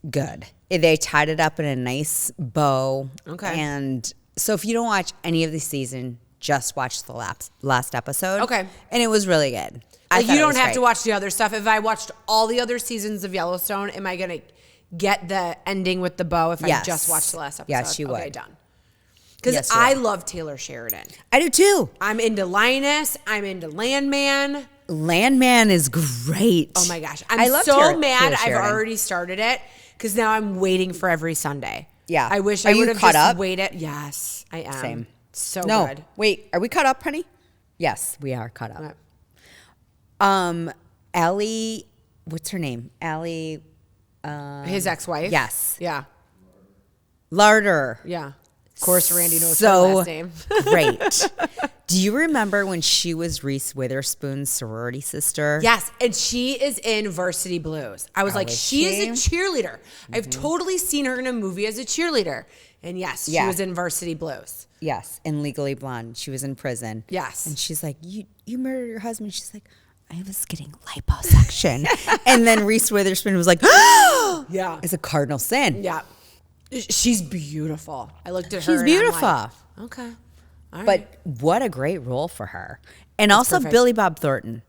good. They tied it up in a nice bow. Okay. And so if you don't watch any of the season, just watch the last episode. Okay. And it was really good. Like, thought you it don't was have great. to watch the other stuff. If I watched all the other seasons of Yellowstone, am I going to get the ending with the bow if I Yes. just watched the last episode? Yes, you Okay, would. done. Because Yes, you I would. love Taylor Sheridan. I do too. I'm into Linus. I'm into Landman. Landman is great. Oh my gosh. I I'm love so Taylor mad I've Sheridan. already started it because now I'm waiting for every Sunday. Yeah. I wish Are I you would have caught just up? waited. Yes, I am. Same. So No, good. wait, are we caught up, honey? Yes, we are caught up. Okay. Allie, what's her name? Allie. His ex-wife? Yes. Yeah. Larder. Yeah. Of course, Randy knows her So last name. great. Do you remember when she was Reese Witherspoon's sorority sister? Yes, and she is in Varsity Blues. I was like, is she is a she? cheerleader. I've totally seen her in a movie as a cheerleader. And yes, she Yeah. was in Varsity Blues. Yes, in Legally Blonde. She was in prison. Yes. And she's like, you murdered your husband. She's like, I was getting liposuction. And then Reese Witherspoon was like, Yeah. it's a cardinal sin. Yeah. She's beautiful. I looked at her. She's and I'm beautiful. like, okay. All right. But what a great role for her. And also perfect. Billy Bob Thornton.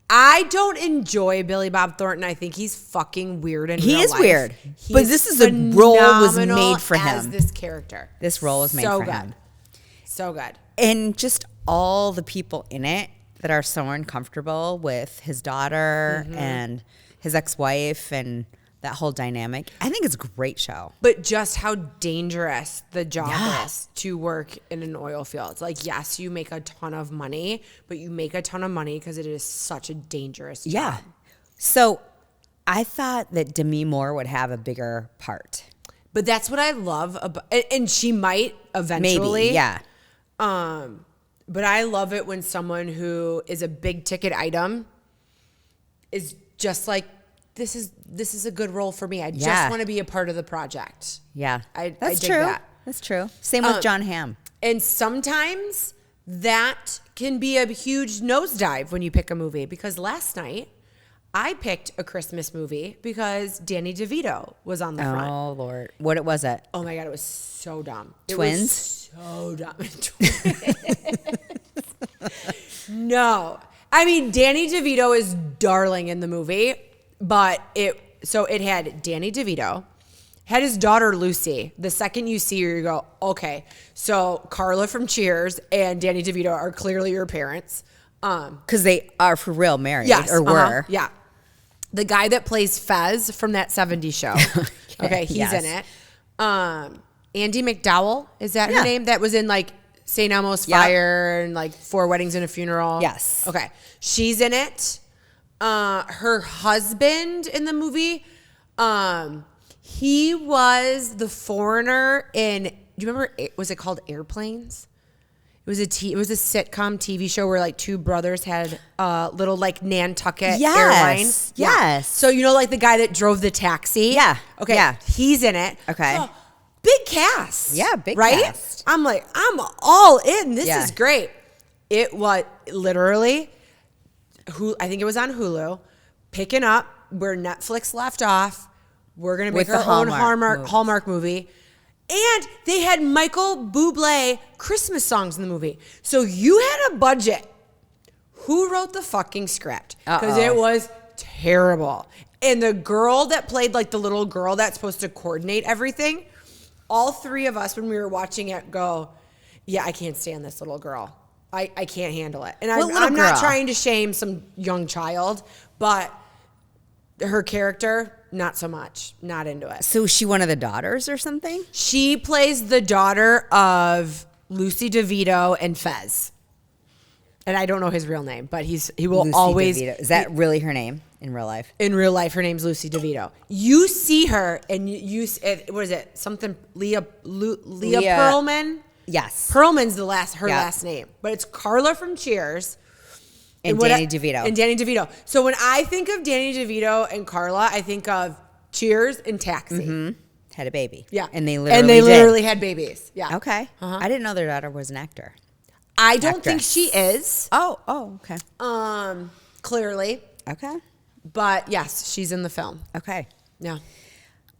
I don't enjoy Billy Bob Thornton. I think he's fucking weird in He real is life. weird. He But is this is a role was phenomenal made for as him. this character. This role was made so for good. him. So good. And just all the people in it that are so uncomfortable with his daughter and his ex-wife and that whole dynamic. I think it's a great show. But just how dangerous the job Yeah. is to work in an oil field. Like, yes, you make a ton of money, but you make a ton of money because it is such a dangerous job. Yeah. So I thought that Demi Moore would have a bigger part. But that's what I love about, and she might eventually. Maybe, yeah. But I love it when someone who is a big ticket item is just like, this is a good role for me. I Yeah. just want to be a part of the project. Yeah. I That's dig true. that. That's true. Same with John Hamm. And sometimes that can be a huge nosedive when you pick a movie. Because last night I picked a Christmas movie because Danny DeVito was on the front. Oh, Lord. What was it? Oh my God, it was so dumb. It Twins? was so dumb. Twins. No. I mean, Danny DeVito is darling in the movie, but it had Danny DeVito, had his daughter Lucy. The second you see her, you go, okay, so Carla from Cheers and Danny DeVito are clearly your parents. Because they are for real married Yes. or were. Yeah. The guy that plays Fez from that 70s show. Okay, he's yes. in it. Andy McDowell, is that Yeah. her name? That was in like St. Elmo's Yep. Fire and like 4 Weddings and a Funeral. Yes. Okay. She's in it. Her husband in the movie, he was the foreigner in, do you remember, was it called Airplanes? It was a sitcom TV show where like 2 brothers had a little like Nantucket Yes, airline. yes. So you know like the guy that drove the taxi? Yeah, Okay. yeah. He's in it. Okay. Oh, big cast. Yeah, big right? cast. I'm like, I'm all in. This Yeah. is great. It was literally, I think it was on Hulu, picking up where Netflix left off. We're going to make With our the own Hallmark Hallmark movie. And they had Michael Bublé Christmas songs in the movie. So you had a budget. Who wrote the fucking script? Because it was terrible. And the girl that played like the little girl that's supposed to coordinate everything, all three of us when we were watching it go, yeah, I can't stand this little girl. I can't handle it. And I'm not trying to shame some young child, but her character, not so much. Not into it. So is she one of the daughters or something? She plays the daughter of Lucy DeVito and Fez. And I don't know his real name, but he will Lucy always. DeVito. Is that really her name in real life? In real life, her name's Lucy DeVito. You see her, and what is it? Something Leah Pearlman. Yes. Pearlman's her last name, but it's Carla from Cheers. And Danny DeVito. And Danny DeVito. So when I think of Danny DeVito and Carla, I think of Cheers and Taxi. Mm-hmm. Had a baby. Yeah. And they literally had babies. Yeah. Okay. I didn't know their daughter was an actor. I don't think she is. Oh, okay. Clearly. Okay. But yes, she's in the film. Okay. Yeah.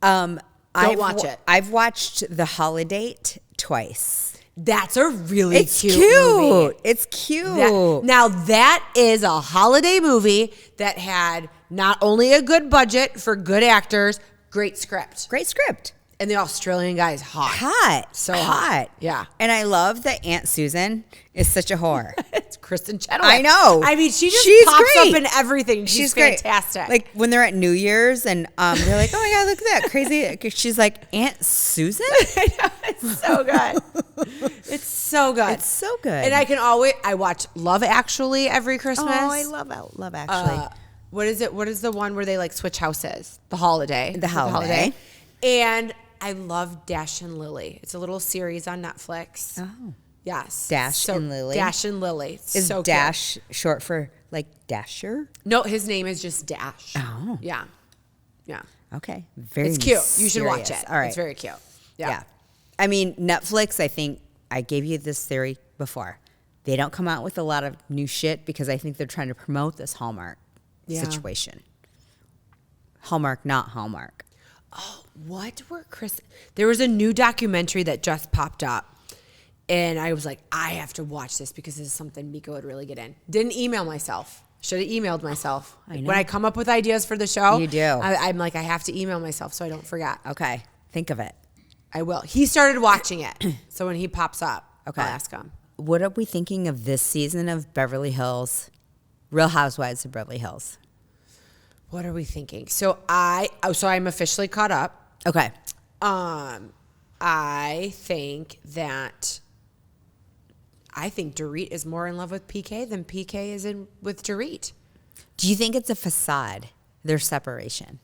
Don't watch it. I've watched The Holiday twice. That's a really cute movie. It's cute. Now that is a holiday movie that had not only a good budget for good actors, great script. Great script. And the Australian guy is hot. Hot. So hot. Yeah. And I love that Aunt Susan is such a whore. It's Kristen Chenoweth. I know. I mean, she's pops great. up in everything. She's fantastic. Great. Like when they're at New Year's and they're like, oh my God, look at that. Crazy. She's like, Aunt Susan? I know. It's so good. It's so good. It's so good. And I watch Love Actually every Christmas. Oh, I love Actually. What is it? What is the one where they like switch houses? The Holiday. The Holiday. And I love Dash and Lily. It's a little series on Netflix. Oh. Yes. Dash and Lily. Dash and Lily. Is so Dash cute. short for like Dasher? No, his name is just Dash. Oh. Yeah. Yeah. Okay. Very It's cute. mysterious. You should watch it. All right. It's very cute. Yeah. I mean, Netflix, I think I gave you this theory before. They don't come out with a lot of new shit because I think they're trying to promote this Hallmark situation. Hallmark, not Hallmark. Oh, what were there was a new documentary that just popped up, and I was like, I have to watch this because this is something Meko would really get in. Didn't email myself. Should have emailed myself. I know. When I come up with ideas for the show, You do. I'm like, I have to email myself so I don't forget. Okay. Think of it. I will. He started watching it, so when he pops up, Okay. I'll ask him. What are we thinking of this season of Beverly Hills? Real Housewives of Beverly Hills. What are we thinking? So I'm officially caught up. Okay. I think Dorit is more in love with PK than PK is in with Dorit. Do you think it's a facade, their separation?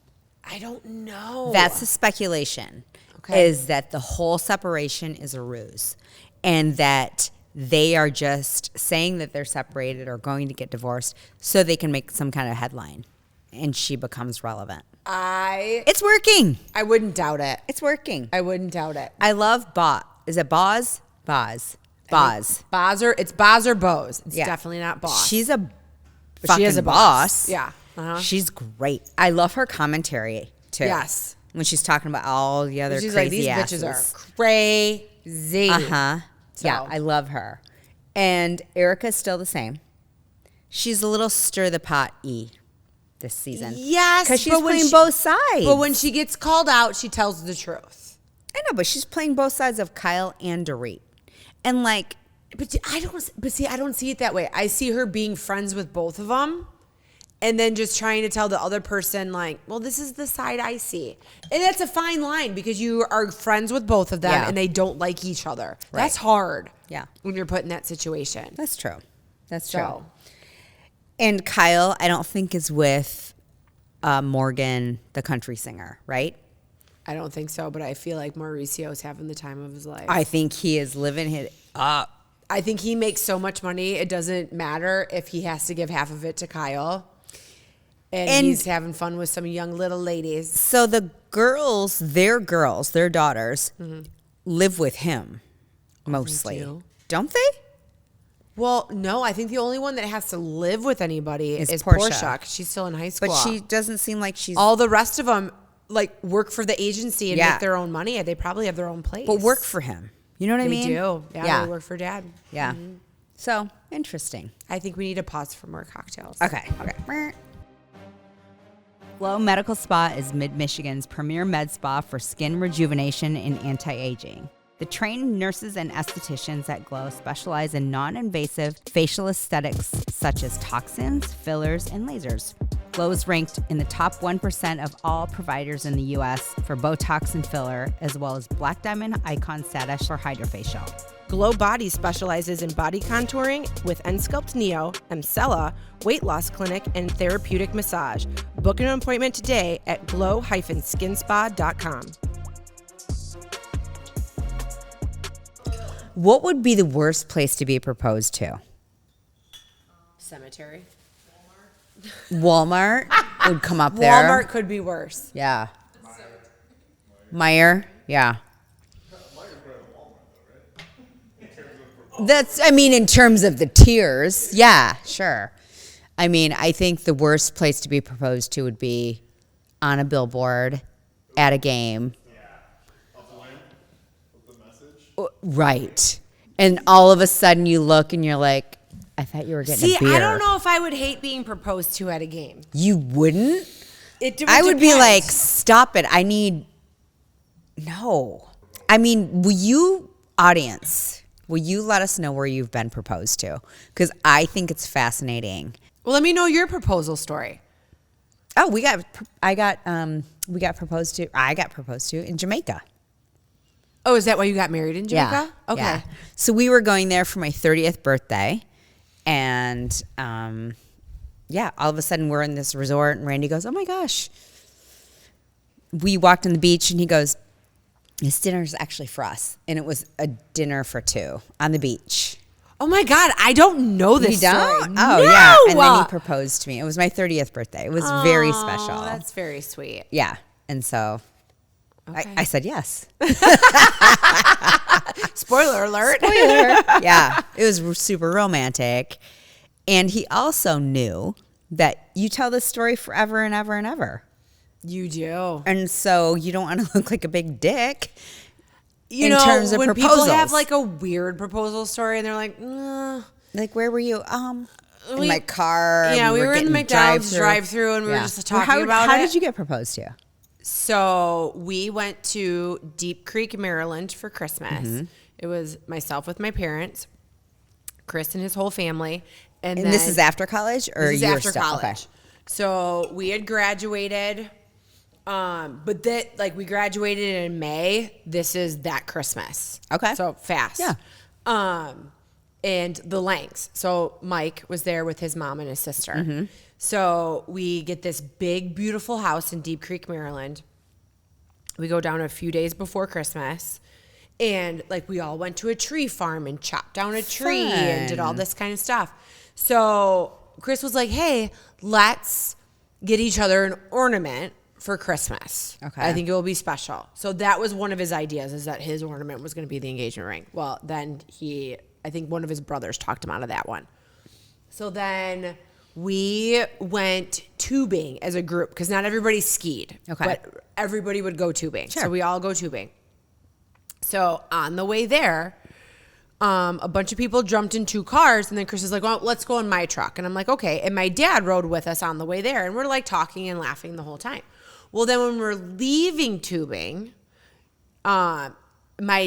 I don't know. That's the speculation, Okay. is that the whole separation is a ruse and that they are just saying that they're separated or going to get divorced so they can make some kind of headline and she becomes relevant. It's working. I wouldn't doubt it. It's working. I wouldn't doubt it. I love Boz. Is it Boz? Boz. It's Boz or Bose. It's Yeah. definitely not Boss. She's a But fucking she is a boss. Yeah. Uh-huh. She's great. I love her commentary too. Yes. When she's talking about all the other She's crazy like, these asses. bitches are crazy. Uh-huh. So. Yeah, I love her. And Erica's still the same. She's a little stir the pot-y this season. Yes. Because she's but when playing both sides. But when she gets called out, she tells the truth. I know, but she's playing both sides of Kyle and Dorit. And like, But I don't see it that way. I see her being friends with both of them and then just trying to tell the other person like, well, this is the side I see. And that's a fine line because you are friends with both of them Yeah. and they don't like each other. Right. That's hard. Yeah. When you're put in that situation. that's true. That's So. true. And Kyle, I don't think is with Morgan, the country singer, right? I don't think so, but I feel like Mauricio's having the time of his life. I think he is living it up. I think he makes so much money, it doesn't matter if he has to give half of it to Kyle. And he's having fun with some young little ladies. So the girls, their daughters, live with him mostly. Don't they? Well, no, I think the only one that has to live with anybody is Portia. Portia. 'Cause she's still in high school. But she doesn't seem like she's... All the rest of them like work for the agency and Yeah. make their own money. They probably have their own place. But work for him. You know what I They mean? do. Yeah, they work for Dad. Yeah. So, interesting. I think we need to pause for more cocktails. Okay. Glow Medical Spa is Mid-Michigan's premier med spa for skin rejuvenation and anti-aging. The trained nurses and estheticians at Glow specialize in non-invasive facial aesthetics such as toxins, fillers, and lasers. Glow is ranked in the top 1% of all providers in the U.S. for Botox and filler, as well as Black Diamond Icon status for Hydrofacial. Glow Body specializes in body contouring with Ensculpt Neo, Emcella, weight loss clinic, and therapeutic massage. Book an appointment today at glow-skinspa.com. What would be the worst place to be proposed to? Cemetery. Walmart would come up there. Walmart could be worse. Yeah. Meyer. Yeah. That's, I mean, in terms of the tiers. Yeah, sure. I mean, I think the worst place to be proposed to would be on a billboard at a game. Right. And all of a sudden you look and you're like, I thought you were getting a beer. I don't know if I would hate being proposed to at a game. You wouldn't? I would be like, stop it. No. I mean, audience, will you let us know where you've been proposed to? Because I think it's fascinating. Well, let me know your proposal story. Oh, I got proposed to in Jamaica. Oh, is that why you got married in Jamaica? Yeah. Okay. Yeah. So we were going there for my 30th birthday. And, all of a sudden we're in this resort and Randy goes, oh my gosh. We walked on the beach and he goes, this dinner is actually for us. And it was a dinner for two on the beach. Oh my God, I don't know this You don't? story. Oh, No! yeah. And then he proposed to me. It was my 30th birthday. It was very special. That's very sweet. Yeah. And so Okay. I said yes. Spoiler alert. Spoiler. Yeah. It was super romantic. And he also knew that you tell this story forever and ever and ever. You do. And so you don't want to look like a big dick In terms of when proposals. people have like a weird proposal story and they're like, like, where were you? In my car. Yeah, we were in the getting McDonald's drive-thru and we were just talking about it. How did you get proposed to? So we went to Deep Creek, Maryland for Christmas. Mm-hmm. It was myself with my parents, Chris and his whole family. And this is after college, or this is you were after still college. okay. So we had graduated, but we graduated in May. This is that Christmas. Okay. So fast. Yeah. And the Langs. So Mike was there with his mom and his sister. Mm-hmm. So we get this big, beautiful house in Deep Creek, Maryland. We go down a few days before Christmas. And we all went to a tree farm and chopped down a tree and did all this kind of stuff. So Chris was like, hey, let's get each other an ornament for Christmas. Okay. I think it will be special. So that was one of his ideas, is that his ornament was going to be the engagement ring. Well, then I think one of his brothers talked him out of that one. So then we went tubing as a group because not everybody skied. Okay. But everybody would go tubing. Sure. So we all go tubing. So on the way there, a bunch of people jumped in two cars, and then Chris is like, well, let's go in my truck. And I'm like, okay. And my dad rode with us on the way there, and we're talking and laughing the whole time. Well, then when we're leaving tubing, my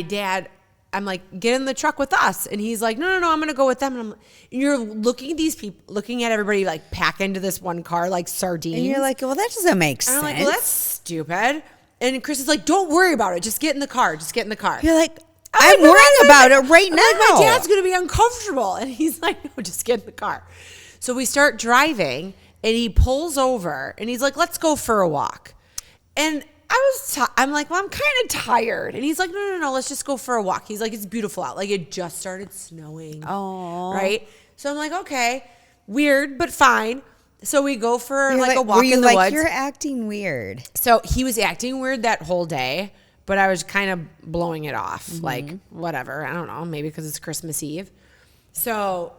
dad, I'm like, get in the truck with us. And he's like, no, I'm going to go with them. And you're looking at these people, looking at everybody pack into this one car like sardines. And you're like, well, that doesn't make sense. And I'm like, well, that's stupid. And Chris is like, don't worry about it. Just get in the car. You're like, I'm worrying about it right now. My dad's going to be uncomfortable. And he's like, no, just get in the car. So we start driving, and he pulls over, and he's like, let's go for a walk. And I'm like, well, I'm kind of tired. And he's like, no, let's just go for a walk. He's like, it's beautiful out. It just started snowing. Oh. Right? So I'm like, okay, weird, but fine. So we go for You're like a walk were you in the like, woods. you're acting weird. So he was acting weird that whole day, but I was kind of blowing it off. Like, whatever. I don't know. Maybe because it's Christmas Eve. So,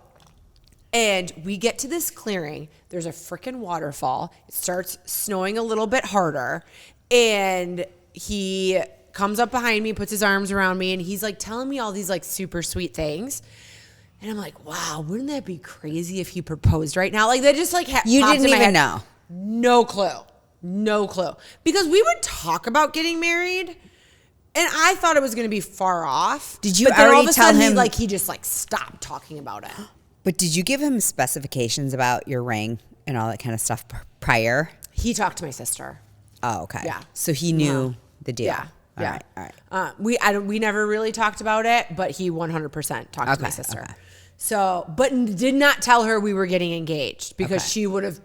and we get to this clearing. There's a freaking waterfall. It starts snowing a little bit harder. And he comes up behind me, puts his arms around me, and he's like telling me all these like super sweet things. And I'm like, wow, wouldn't that be crazy if he proposed right now? Like, that just like You popped didn't in my even head. know. No clue. No clue. Because we would talk about getting married, and I thought it was going to be far off. Did you but then all already of a tell sudden, him- he just like stopped talking about it. But did you give him specifications about your ring and all that kind of stuff prior? He talked to my sister. Oh, okay. Yeah. So he knew the deal. Yeah. All Yeah. right. All right. We never really talked about it, but he 100% talked to my Okay, sister. okay. So, but did not tell her we were getting engaged because Okay. she would have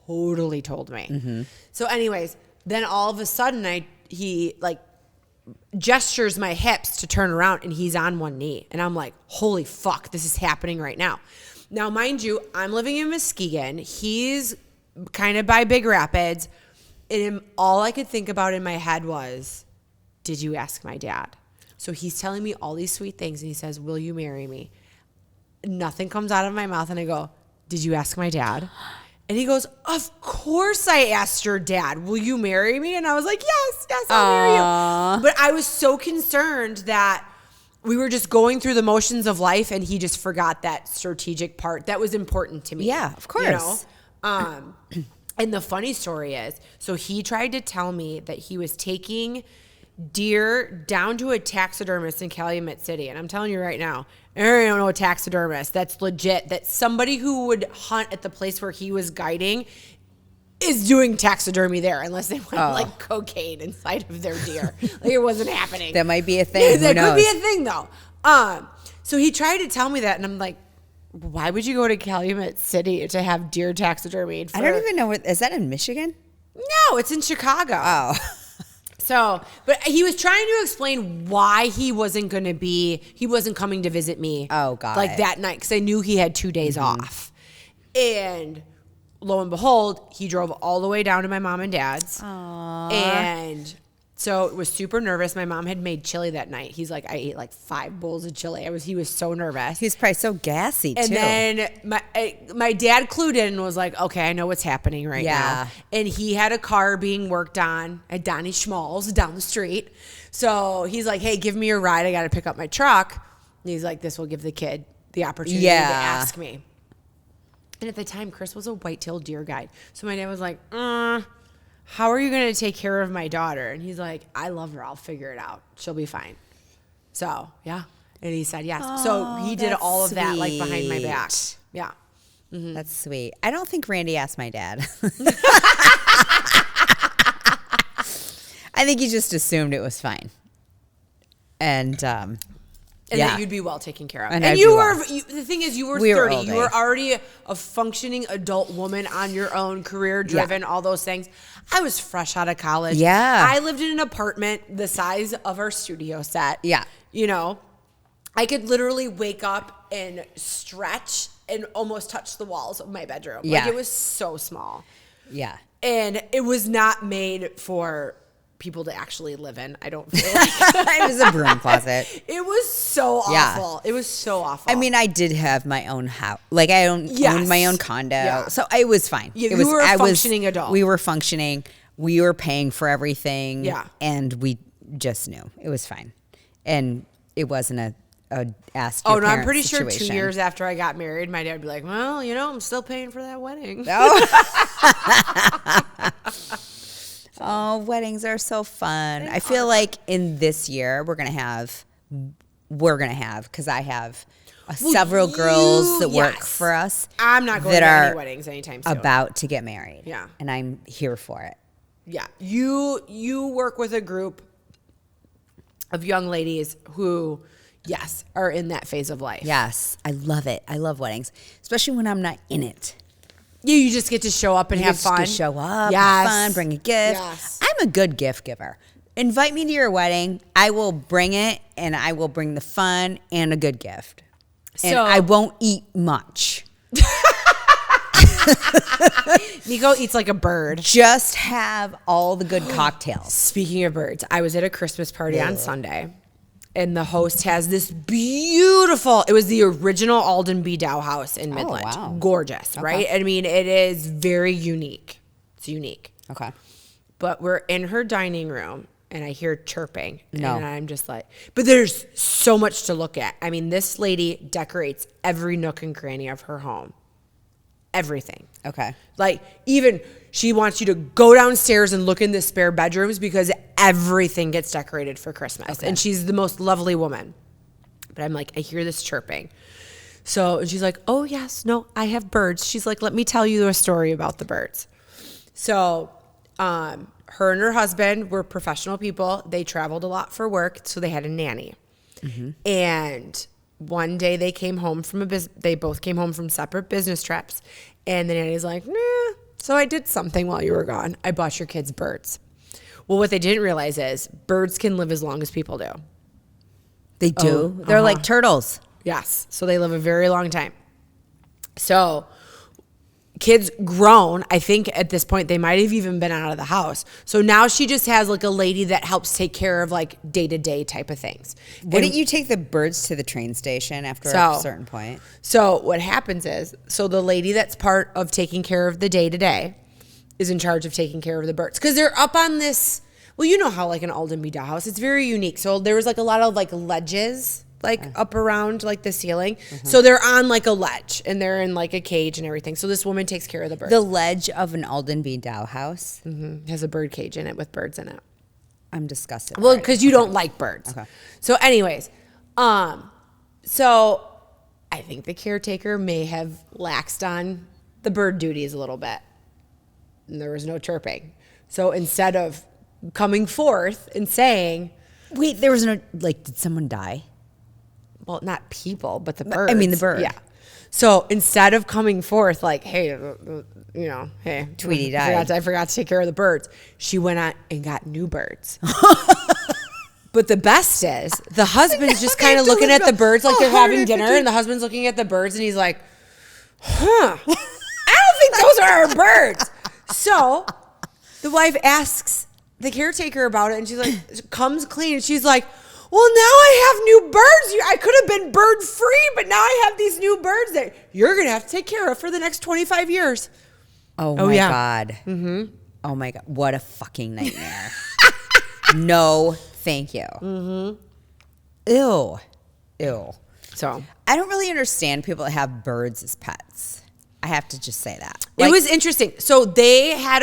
totally told me. So, anyways, then all of a sudden, he like gestures my hips to turn around, and he's on one knee, and I'm like, holy fuck, this is happening right now. Now, mind you, I'm living in Muskegon. He's kind of by Big Rapids, and all I could think about in my head was, did you ask my dad? So he's telling me all these sweet things, and he says, will you marry me? Nothing comes out of my mouth, and I go, did you ask my dad? And he goes, of course I asked your dad, will you marry me? And I was like, yes, I'll marry you. But I was so concerned that we were just going through the motions of life, and he just forgot that strategic part that was important to me. Yeah, of course. And the funny story is, so he tried to tell me that he was taking deer down to a taxidermist in Calumet City. And I'm telling you right now, I don't know a taxidermist. That's legit. That somebody who would hunt at the place where he was guiding is doing taxidermy there, unless they went like cocaine inside of their deer. Like, it wasn't happening. That might be a thing. Who That knows? could be a thing though. So he tried to tell me that, and I'm like, why would you go to Calumet City to have deer taxidermy? I don't even know what is that in Michigan? No, it's in Chicago. Oh. So, but he was trying to explain why he wasn't coming to visit me. Oh, got like it. that night, because I knew he had 2 days off. And lo and behold, he drove all the way down to my mom and dad's. Aww. And so it was super nervous. My mom had made chili that night. He's like, I ate like 5 bowls of chili. He was so nervous. He was probably so gassy too. And then my dad clued in and was like, okay, I know what's happening right now. And he had a car being worked on at Donnie Schmall's down the street. So he's like, hey, give me a ride. I got to pick up my truck. And he's like, this will give the kid the opportunity to ask me. And at the time, Chris was a white-tailed deer guide. So my dad was like, how are you going to take care of my daughter? And he's like, I love her. I'll figure it out. She'll be fine. So, yeah. And he said yes. So he did that's all of that like behind my back. sweet. Yeah. That's sweet. I don't think Randy asked my dad. I think he just assumed it was fine. And That you'd be well taken care of. And And I'd you be were, well. the thing is, you were We were 30. old You were age. already a functioning adult woman on your own, career driven, all those things. I was fresh out of college. Yeah. I lived in an apartment the size of our studio set. Yeah. You know, I could literally wake up and stretch and almost touch the walls of my bedroom. Yeah. Like, it was so small. yeah. And it was not made for people to actually live in, I don't feel like. It was a broom closet. It was so Yeah. awful. It was so awful. I mean, I did have my own house. Like, I owned my own condo. Yeah. So it was fine. Yeah, it was, you were a functioning adult. We were functioning. We were paying for everything. Yeah. And we just knew. It was fine. And it wasn't a ask Oh, your no, I'm parents pretty sure 2 situation. years after I got married, my dad would be like, well, you know, I'm still paying for that wedding. Oh, weddings are so fun. I feel like in this year we're gonna have, because I have several girls that work yes. for us. I'm not going that to any are weddings anytime soon. about to get married. Yeah. And I'm here for it. Yeah. You work with a group of young ladies who, yes, are in that phase of life. Yes, I love it. I love weddings, especially when I'm not in it. You just get to show up and You have just get fun. to show up, Yes. have fun, bring a gift. Yes. I'm a good gift giver. Invite me to your wedding. I will bring it, and I will bring the fun and a good gift. And So- I won't eat much. Nico eats like a bird. Just have all the good cocktails. Speaking of birds, I was at a Christmas party on Sunday, and the host has this beautiful, it was the original Alden B. Dow house in Midland. wow. Gorgeous, right? I mean, it is very unique. It's unique. Okay. But we're in her dining room, and I hear chirping. No. And I'm just like, but there's so much to look at. I mean, this lady decorates every nook and cranny of her home. Everything. Okay. Like, even she wants you to go downstairs and look in the spare bedrooms because everything gets decorated for Christmas. Okay. And she's the most lovely woman. But I'm like, I hear this chirping. So, and she's like, oh, yes, no, I have birds. She's like, let me tell you a story about the birds. So, her and her husband were professional people. They traveled a lot for work, so they had a nanny. And one day they came home from they both came home from separate business trips, and the nanny's like, nah, so I did something while you were gone. I bought your kids birds. Well, what they didn't realize is birds can live as long as people do. They do. They're like turtles. Yes. So they live a very long time. So kids grown, I think at this point they might have even been out of the house. So now she just has like a lady that helps take care of like day-to-day type of things. Wouldn't you take the birds to the train station after a certain point? So what happens is, so the lady that's part of taking care of the day-to-day is in charge of taking care of the birds. Because they're up on this, well, you know how like an Alden B. Dow house, it's very unique. So there was like a lot of like ledges like up around like the ceiling. So they're on like a ledge and they're in like a cage and everything. So this woman takes care of the birds. The ledge of an Alden B. Dow house? Has a bird cage in it with birds in it. I'm disgusted. Well, because you don't like birds. Okay. So anyways, so I think the caretaker may have laxed on the bird duties a little bit. And there was no chirping. So instead of coming forth and saying, Wait, there was no, like, did someone die? well, not people, but the birds. I mean, the bird. Yeah. So instead of coming forth like, hey, you know, hey, Tweety died. I forgot to take care of the birds. She went out and got new birds. But the best is the husband's just kind of looking at the birds like they're having dinner, and the husband's looking at the birds and he's like, huh, I don't think those are our birds. So the wife asks the caretaker about it, and she's like, comes clean, and she's like, well, now I have new birds. I could have been bird free, but now I have these new birds that you're going to have to take care of for the next 25 years. Oh my God. Mm-hmm. Oh my God. What a fucking nightmare. No, thank you. Mm-hmm. Ew. Ew. So I don't really understand people that have birds as pets. I have to just say that. it was interesting. So they had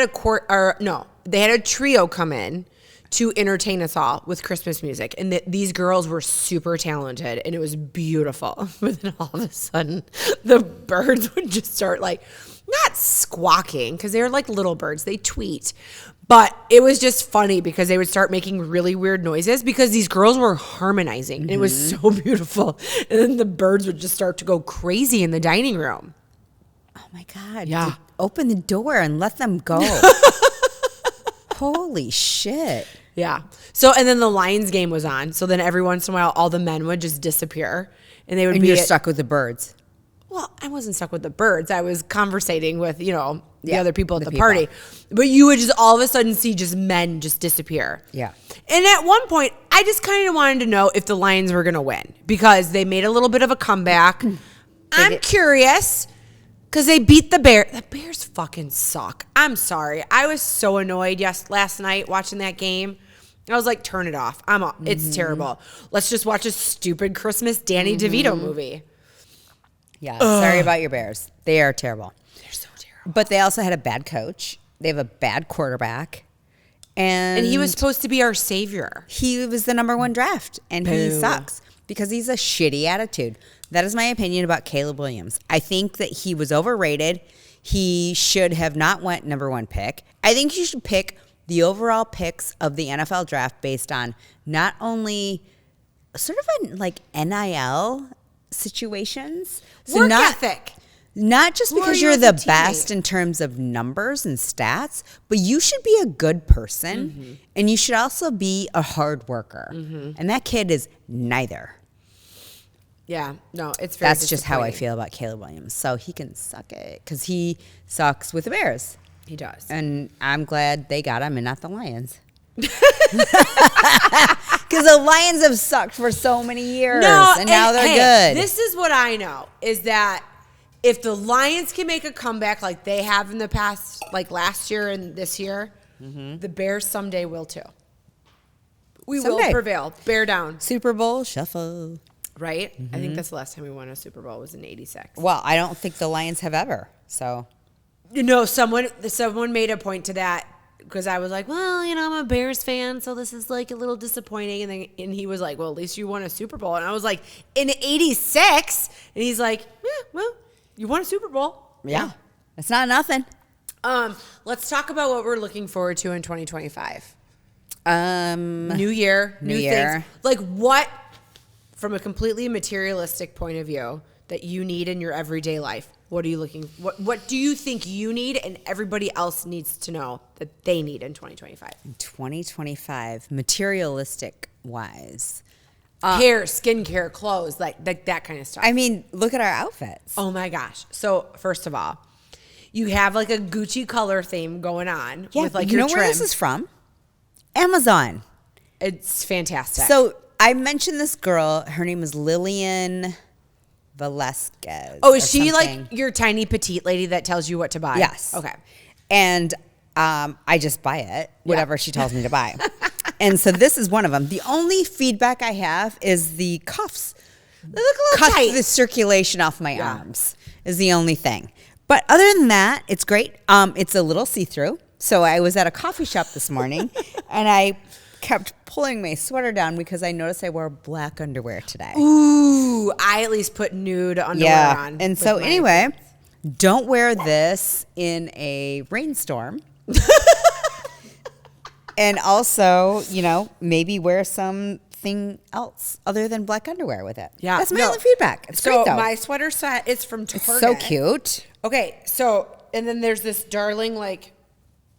they had a trio come in to entertain us all with Christmas music. And these girls were super talented and it was beautiful. But then all of a sudden, the birds would just start like, not squawking, because they're like little birds. They tweet. But it was just funny because they would start making really weird noises because these girls were harmonizing. And it was so beautiful. And then the birds would just start to go crazy in the dining room. Oh my God. Yeah. Open the door and let them go. Holy shit. Yeah. So, and then the Lions game was on. So then every once in a while, all the men would just disappear. And they would be you're stuck with the birds. Well, I wasn't stuck with the birds. I was conversating with, the other people at the people. party. But you would just all of a sudden see just men just disappear. Yeah. And at one point, I just kind of wanted to know if the Lions were going to win because they made a little bit of a comeback. I'm curious because they beat the Bears. The Bears fucking suck. I'm sorry. I was so annoyed last night watching that game. I was like, turn it off. It's terrible. Let's just watch a stupid Christmas Danny DeVito movie. Yeah. Sorry about your Bears. They are terrible. They're so terrible. But they also had a bad coach. They have a bad quarterback. And he was supposed to be our savior. He was the number one draft. And he sucks because he's a shitty attitude. That is my opinion about Caleb Williams. I think that he was overrated. He should have not went number one pick. I think you should pick the overall picks of the NFL draft based on not only sort of like NIL situations. So Work ethic. Not just Who are because you you're as a the best teammate? in terms of numbers and stats, but you should be a good person and you should also be a hard worker. And that kid is neither. Yeah, no, it's very That's just how I disappointing. feel about Caleb Williams. So he can suck it because he sucks with the Bears. He does. And I'm glad they got him and not the Lions. Because the Lions have sucked for so many years, and now they're good. This is what I know, is that if the Lions can make a comeback like they have in the past, like last year and this year, the Bears someday will too. We will Someday. prevail. Bear down. Super Bowl shuffle. Right? I think that's the last time we won a Super Bowl was in '86. Well, I don't think the Lions have ever. So No, someone made a point to that because I was like, well, I'm a Bears fan, so this is like a little disappointing. And he was like, well, at least you won a Super Bowl. And I was like, in '86? And he's like, yeah, well, you won a Super Bowl. yeah, it's not nothing. Let's talk about what we're looking forward to in 2025. New Year, New new year. things. Like what, from a completely materialistic point of view, that you need in your everyday life? What are you looking? What do you think you need, and everybody else needs to know that they need in 2025? 2025, materialistic wise. Hair, skincare, clothes, like that kind of stuff. I mean, look at our outfits. Oh my gosh! So first of all, you have like a Gucci color theme going on with like you your know where this trim. is from? Amazon. It's fantastic. So I mentioned this girl. Her name is Lillian Velasquez. oh, is or she something. like your tiny petite lady that tells you what to buy? Yes. Okay. And I just buy it, whatever she tells me to buy. And so this is one of them. The only feedback I have is the cuffs. They look a little Cut tight. the circulation off my arms is the only thing. But other than that, it's great. It's a little see-through. So I was at a coffee shop this morning, and I kept pulling my sweater down because I noticed I wore black underwear today. Ooh, I at least put nude underwear on. And with so my- anyway, don't wear this in a rainstorm. And also, maybe wear something else other than black underwear with it. Yeah, That's my no. only feedback. It's So great though. my sweater set is from Target. It's so cute. Okay, so and then there's this darling like.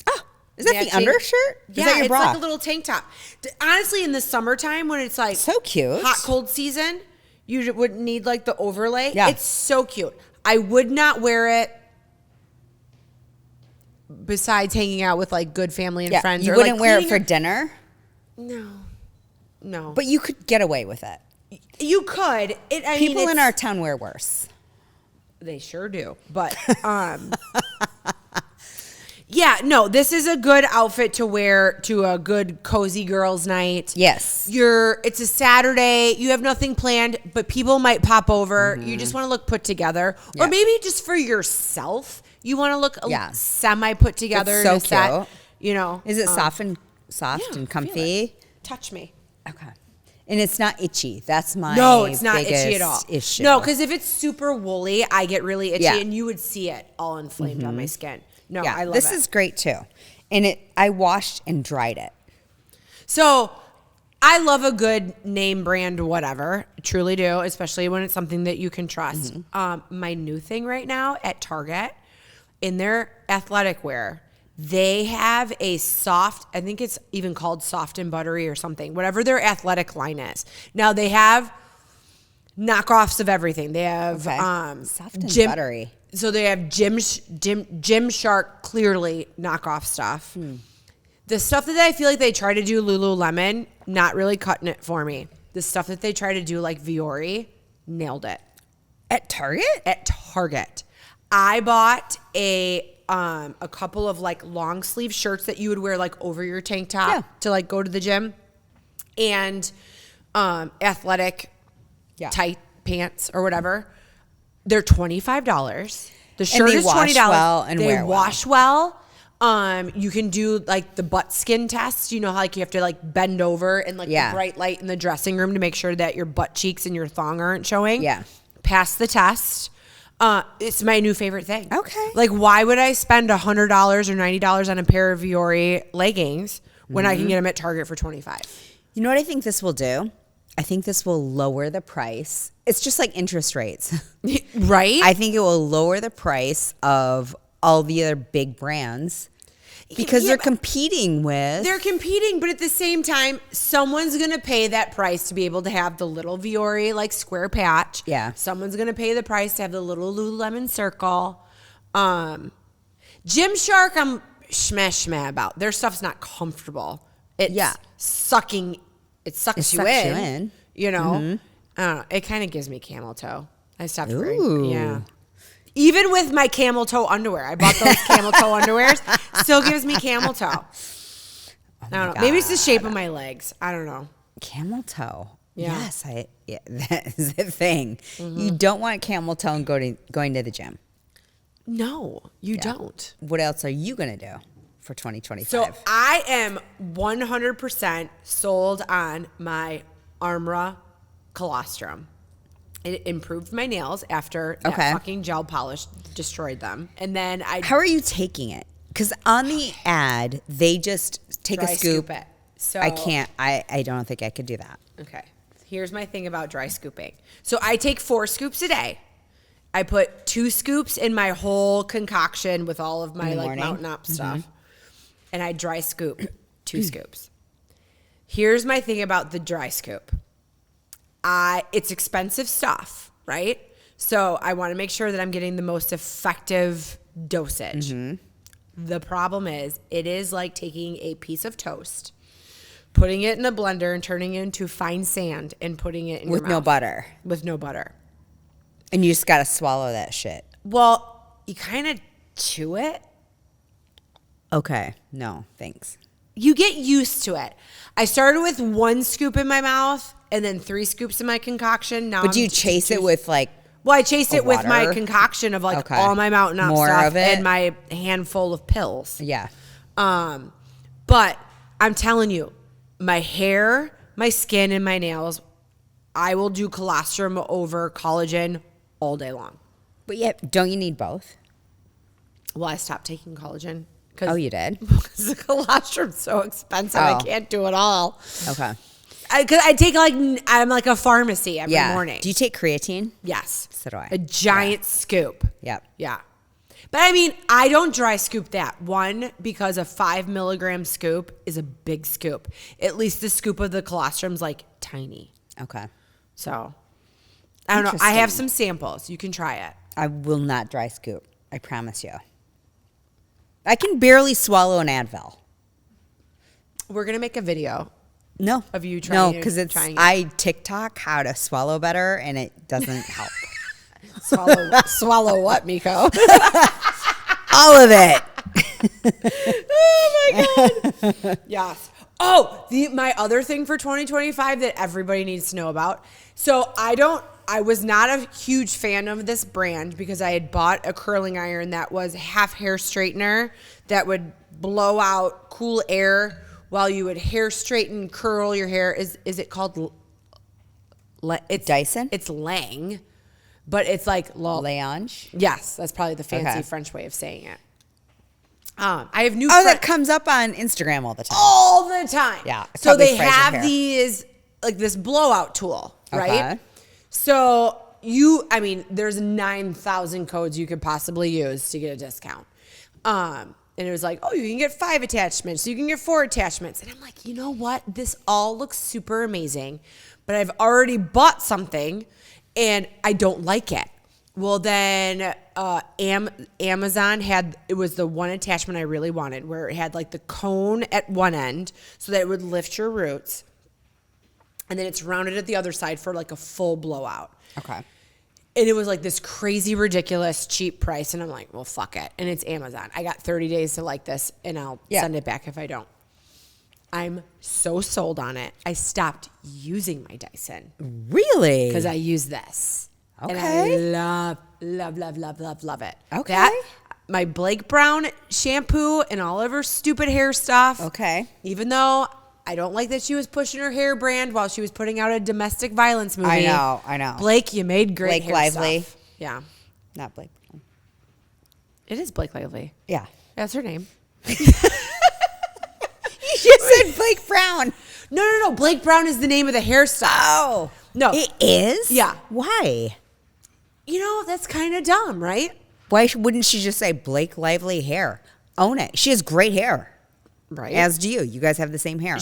Oh, is that the matching- undershirt? Yeah, Is that your it's bra? like a little tank top. Honestly, in the summertime when it's like So cute. hot cold season, you wouldn't need like the overlay. Yeah. It's so cute. I would not wear it besides hanging out with like good family and friends. You or, wouldn't like, wear it cleaning for your- dinner, No. but you could get away with it. You could. People in our town wear worse. They sure do. But yeah, no, this is a good outfit to wear to a good cozy girls' night. Yes. It's a Saturday, you have nothing planned, but people might pop over. You just want to look put together. Yeah. Or maybe just for yourself, you want to look Yeah. semi put together. It's so in a set, cute. Is Is it soft yeah, and feel comfy? it. Touch me. Okay. And it's not itchy. That's my No, it's not itchy at all. issue. No, because if it's super woolly, I get really itchy, Yeah. and you would see it all inflamed on my skin. No, yeah, I love this it. is great too. And I washed and dried it. So I love a good name brand whatever. Truly do, especially when it's something that you can trust. My new thing right now at Target, in their athletic wear, they have a soft, I think it's even called soft and buttery or something, whatever their athletic line is. Now they have knockoffs of everything. They have Soft and buttery. So they have Gymshark clearly knockoff stuff. The stuff that I feel like they try to do Lululemon, not really cutting it for me. The stuff that they try to do like Viore, nailed it. At Target? At Target. I bought a couple of like long sleeve shirts that you would wear like over your tank top to like go to the gym, and athletic tight pants or whatever. They're $25. The shirt is wash $20. well and they wear well. wash well. You can do like the butt skin test. You know how like you have to like bend over and like the bright light in the dressing room to make sure that your butt cheeks and your thong aren't showing. Yeah. Pass the test. It's my new favorite thing. Okay. Like, why would I spend $100 or $90 on a pair of Viore leggings when I can get them at Target for $25? You know what I think this will do? I think this will lower the price. It's just like interest rates. Right? I think it will lower the price of all the other big brands. Because Yeah, they're but competing with. they're competing, but at the same time, someone's going to pay that price to be able to have the little Viore, like square patch. Yeah. Someone's going to pay the price to have the little Lululemon circle. Gymshark, I'm shmeh about. Their stuff's not comfortable. It's sucking. It sucks you in. You know? I don't know. It kind of gives me camel toe. I stopped wearing. Yeah. Even with my camel toe underwear, I bought those camel toe underwears. Still gives me camel toe. I don't know. Maybe it's the shape of my legs. I don't know. Camel toe. Yeah. Yes, that is the thing. You don't want camel toe and going to the gym. No, you don't. What else are you going to do for 2025? So I am 100% sold on my Armra colostrum. It improved my nails after that fucking gel polish destroyed them. And then How are you taking it? Because on the ad, they just take a scoop. it. So I can't. I don't think I could do that. Okay. Here's my thing about dry scooping. So I take 4 scoops a day. I put 2 scoops in my whole concoction with all of my like Mountain Up stuff. And I dry scoop 2 scoops. Here's my thing about the dry scoop. It's expensive stuff, right? So I want to make sure that I'm getting the most effective dosage. The problem is, it is like taking a piece of toast, putting it in a blender and turning it into fine sand and putting it in your mouth. With no butter. With no butter. And you just got to swallow that shit. Well, you kind of chew it. Okay. No, thanks. You get used to it. I started with 1 scoop in my mouth and then 3 scoops in my concoction. Now, But do you chase it with like? Well, I chased it with my water? concoction of like all my Mountain Up More stuff of it? and my handful of pills. Yeah. But I'm telling you, my hair, my skin, and my nails, I will do colostrum over collagen all day long. But yeah, don't you need both? Well, I stopped taking collagen. Oh, you did? Because the colostrum's so expensive. I can't do it all. Okay. Because I take I'm like a pharmacy every morning. Do you take creatine? Yes. So do I. A giant scoop. Yep. Yeah. But I mean, I don't dry scoop that. One, because a 5 milligram scoop is a big scoop. At least the scoop of the colostrum's like tiny. Okay. So, I don't know. I have some samples. You can try it. I will not dry scoop. I promise you. I can barely swallow an Advil. We're going to make a video. No. Of you trying No, because it. I TikTok how to swallow better, and it doesn't help. Swallow what, Miko? All of it. Oh, my God. Yes. Oh, my other thing for 2025 that everybody needs to know about. So I was not a huge fan of this brand because I had bought a curling iron that was half hair straightener that would blow out cool air while you would hair straighten, curl your hair. Is it called? It's Dyson? It's Lang, but it's like Lange? Yes, that's probably the fancy French way of saying it. I have new. That comes up on Instagram all the time. All the time. Yeah. So they have these, like this blowout tool, right? Okay. So there's 9,000 codes you could possibly use to get a discount. And it was like, oh, you can get 5 attachments. You can get 4 attachments. And I'm like, you know what? This all looks super amazing, but I've already bought something and I don't like it. Well, then Amazon it was the one attachment I really wanted where it had like the cone at one end so that it would lift your roots. And then it's rounded at the other side for like a full blowout. Okay. And it was like this crazy, ridiculous, cheap price. And I'm like, well, fuck it. And it's Amazon. I got 30 days to like this and I'll send it back if I don't. I'm so sold on it. I stopped using my Dyson. Really? Because I use this. Okay. And I love it. Okay. My Blake Brown shampoo and all of her stupid hair stuff. Okay. Even though I don't like that she was pushing her hair brand while she was putting out a domestic violence movie. I know. Blake, you made great Blake hair Lively. stuff. Yeah. Not Blake. It is Blake Lively. Yeah. That's her name. You just said Blake Brown. No. Blake Brown is the name of the hair stuff. Oh. No. It is? Yeah. Why? You know, that's kind of dumb, right? Why wouldn't she just say Blake Lively hair? Own it. She has great hair. Right. As do you. You guys have the same hair.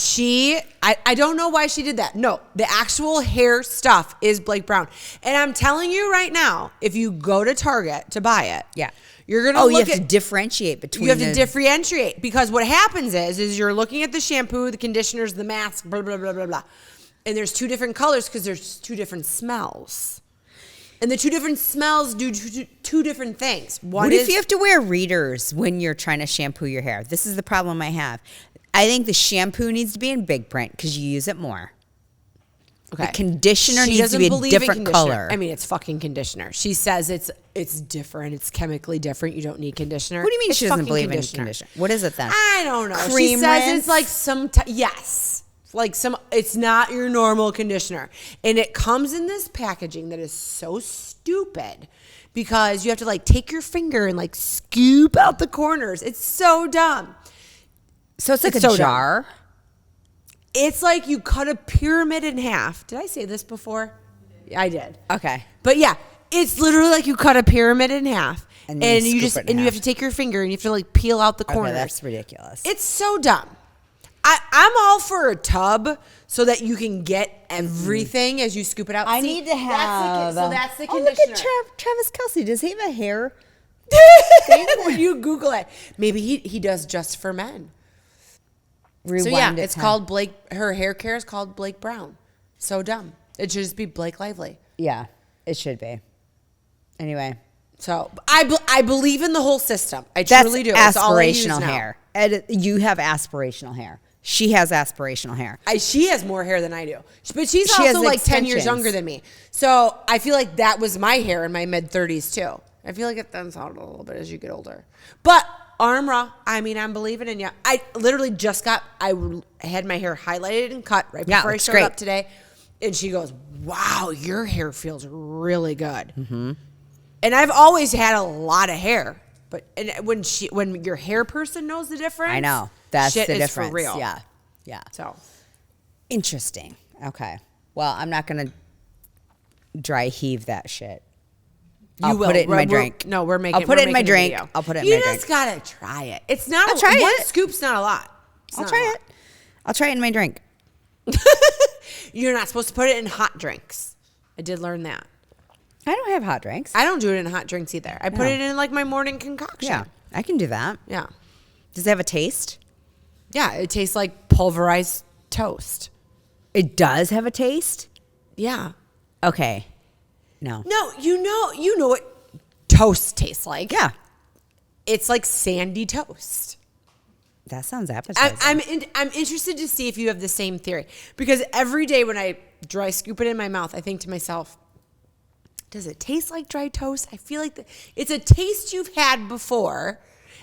I don't know why she did that. No, the actual hair stuff is Blake Brown. And I'm telling you right now, if you go to Target to buy it, Yeah. you're going to look you have to differentiate between You have to differentiate because what happens is you're looking at the shampoo, the conditioners, the mask, blah, blah, blah, blah, blah. And there's two different colors because there's two different smells. And the two different smells do two different things. What if you have to wear readers when you're trying to shampoo your hair? This is the problem I have. I think the shampoo needs to be in big print because you use it more. Okay. The conditioner She needs to doesn't be a believe in different conditioner. color. I mean, it's fucking conditioner. She says it's different. It's chemically different. You don't need conditioner. What do you mean It's she doesn't fucking believe in conditioner? What is it then? I don't know. Cream she says rinse? it's like some yes. Like it's not your normal conditioner. And it comes in this packaging that is so stupid because you have to like take your finger and like scoop out the corners. It's so dumb. So it's like It's a so jar. It's like you cut a pyramid in half. Did I say this before? I did. Okay. But yeah, it's literally like you cut a pyramid in half. And And, you you scoop just it in and you half. have to take your finger and you have to like peel out the corners. Okay, that's ridiculous. It's so dumb. I'm all for a tub so that you can get everything as you scoop it out. I See, need to have. that's the Oh, conditioner. look at Travis Kelce. Does he have a hair? When you Google it, maybe he does just for men. Rewind So yeah, it it's 10. called Blake. Her hair care is called Blake Brown. So dumb. It should just be Blake Lively. Yeah, it should be. Anyway, So I believe in the whole system. I that's truly do. It's all I use aspirational now. hair. You have aspirational hair. She has aspirational hair. She has more hair than I do, but she's She has also like 10 years extensions. younger than me. So I feel like that was my hair in my mid 30s too. I feel like it thins out a little bit as you get older. But arm raw. I mean, I'm believing in you. I literally just I had my hair highlighted and cut right Yeah, before I looks showed great. up today, and she goes, "Wow, your hair feels really good." Mm-hmm. And I've always had a lot of hair, but when your hair person knows the difference, I know. That's shit the is difference. for real. Yeah. Yeah. So Interesting. Okay. Well, I'm not going to dry heave that shit. I'll will. put it in my We're- drink. No, we're making. I'll put we're it in my making a drink. video. I'll put it in You my just drink. gotta try it. It's not. I'll try one it. scoop's not a lot. It's I'll not try a lot. it. I'll try it in my drink. You're not supposed to put it in hot drinks. I did learn that. I don't have hot drinks. I don't do it in hot drinks either. I put No. it in like my morning concoction. Yeah, I can do that. Yeah. Does it have a taste? Yeah. It tastes like pulverized toast. It does have a taste? Yeah. Okay. No. No, you know what toast tastes like. Yeah. It's like sandy toast. That sounds appetizing. I'm interested to see if you have the same theory because every day when I dry scoop it in my mouth, I think to myself, does it taste like dry toast? I feel like it's a taste you've had before,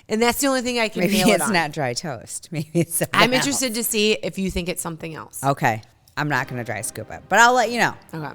and that's the only thing I can Maybe nail it it's on. not dry toast. Maybe it's something I'm else. interested to see if you think it's something else. Okay. I'm not going to dry scoop it, but I'll let you know. Okay.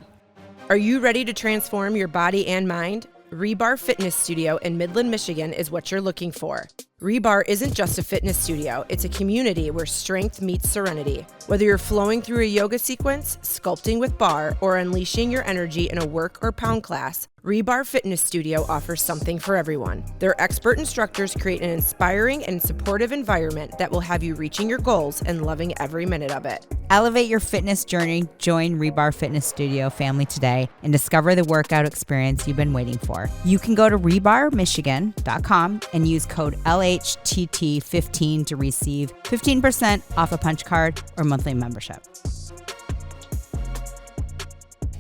Are you ready to transform your body and mind? Rebar Fitness Studio in Midland, Michigan is what you're looking for. Rebar isn't just a fitness studio, it's a community where strength meets serenity. Whether you're flowing through a yoga sequence, sculpting with bar, or unleashing your energy in a work or pound class, Rebar Fitness Studio offers something for everyone. Their expert instructors create an inspiring and supportive environment that will have you reaching your goals and loving every minute of it. Elevate your fitness journey. Join Rebar Fitness Studio family today and discover the workout experience you've been waiting for. You can go to rebarmichigan.com and use code LHTT15 to receive 15% off a punch card or monthly membership.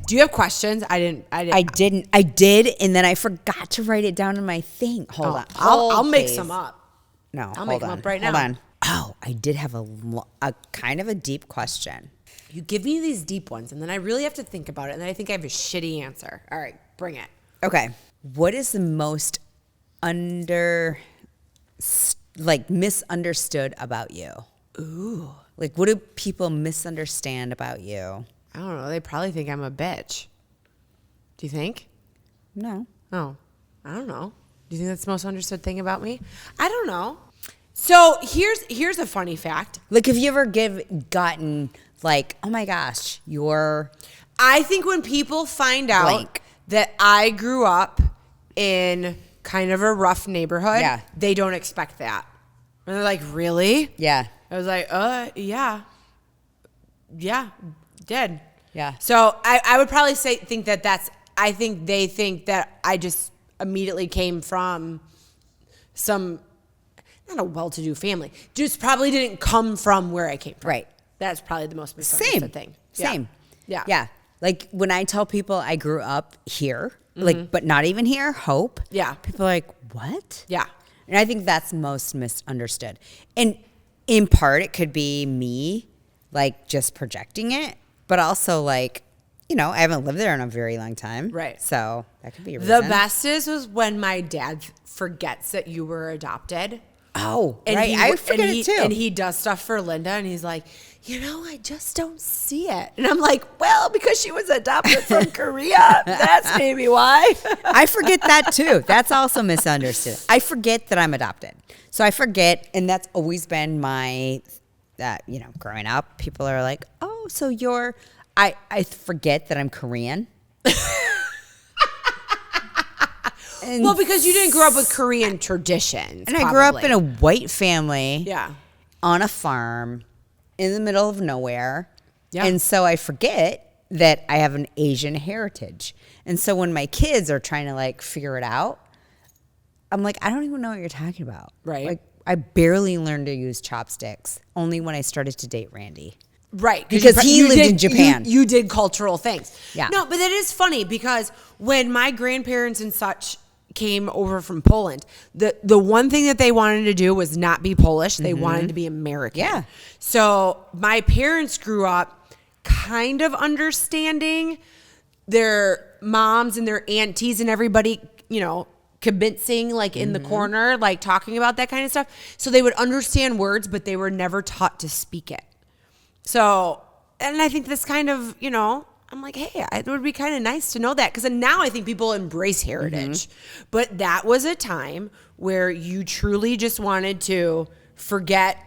Do you have questions? I didn't. I did, and then I forgot to write it down in my thing. Hold on. I'll Hold, make please. some up. No, I'll make them up right Hold now. on. Oh, I did have a kind of a deep question. You give me these deep ones, and then I really have to think about it, and then I think I have a shitty answer. All right, bring it. Okay. What is the most misunderstood about you? Ooh. Like, what do people misunderstand about you? I don't know. They probably think I'm a bitch. Do you think? No. Oh, I don't know. Do you think that's the most understood thing about me? I don't know. So here's a funny fact. Like, have you ever gotten like, oh my gosh, you're I think when people find out Blank. that I grew up in kind of a rough neighborhood, Yeah. they don't expect that. And they're like, really? Yeah. I was like, yeah. Yeah, did. Yeah. So I would probably think that I think they think that I just immediately came from some, not a well-to-do family, just probably didn't come from where I came from. Right. That's probably the most misunderstood thing. Same. Yeah. Yeah. Like when I tell people I grew up here, like, but not even here, Hope. Yeah. People are like, what? Yeah. And I think that's most misunderstood. And in part, it could be me, like, just projecting it, but also, like, you know, I haven't lived there in a very long time. Right. So that could be a reason. The best was when my dad forgets that you were adopted. Oh, And right. I forget it too. And he does stuff for Linda, and he's like, you know, I just don't see it. And I'm like, well, because she was adopted from Korea. That's maybe why. I forget that too. That's also misunderstood. I forget that I'm adopted. So I forget, and that's always been my, you know, growing up, people are like, oh, so I forget that I'm Korean. Well, because you didn't grow up with Korean traditions. And I grew up in a white family. Yeah. On a farm in the middle of nowhere. Yeah. And so I forget that I have an Asian heritage. And so when my kids are trying to like figure it out, I'm like, I don't even know what you're talking about. Right. Like I barely learned to use chopsticks only when I started to date Randy. Right. Because he lived in Japan. You did cultural things. Yeah. No, but that is funny because when my grandparents and such came over from Poland, the one thing that they wanted to do was not be Polish. They wanted to be American. Yeah. So my parents grew up kind of understanding their moms and their aunties and everybody, you know, kibitzing like in the corner, like talking about that kind of stuff. So they would understand words, but they were never taught to speak it. So, and I think this kind of, you know, I'm like, hey, it would be kind of nice to know that. Because now I think people embrace heritage. But that was a time where you truly just wanted to forget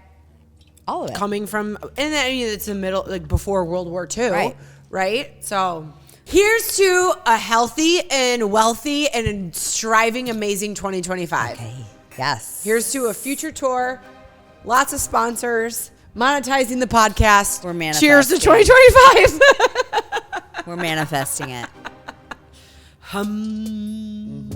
All of it. coming from, and then, I mean, it's the middle, like before World War II, right? So here's to a healthy and wealthy and striving, amazing 2025. Okay. Yes. Here's to a future tour, lots of sponsors, monetizing the podcast. We're manifesting. Cheers to 2025. We're manifesting it. Hum.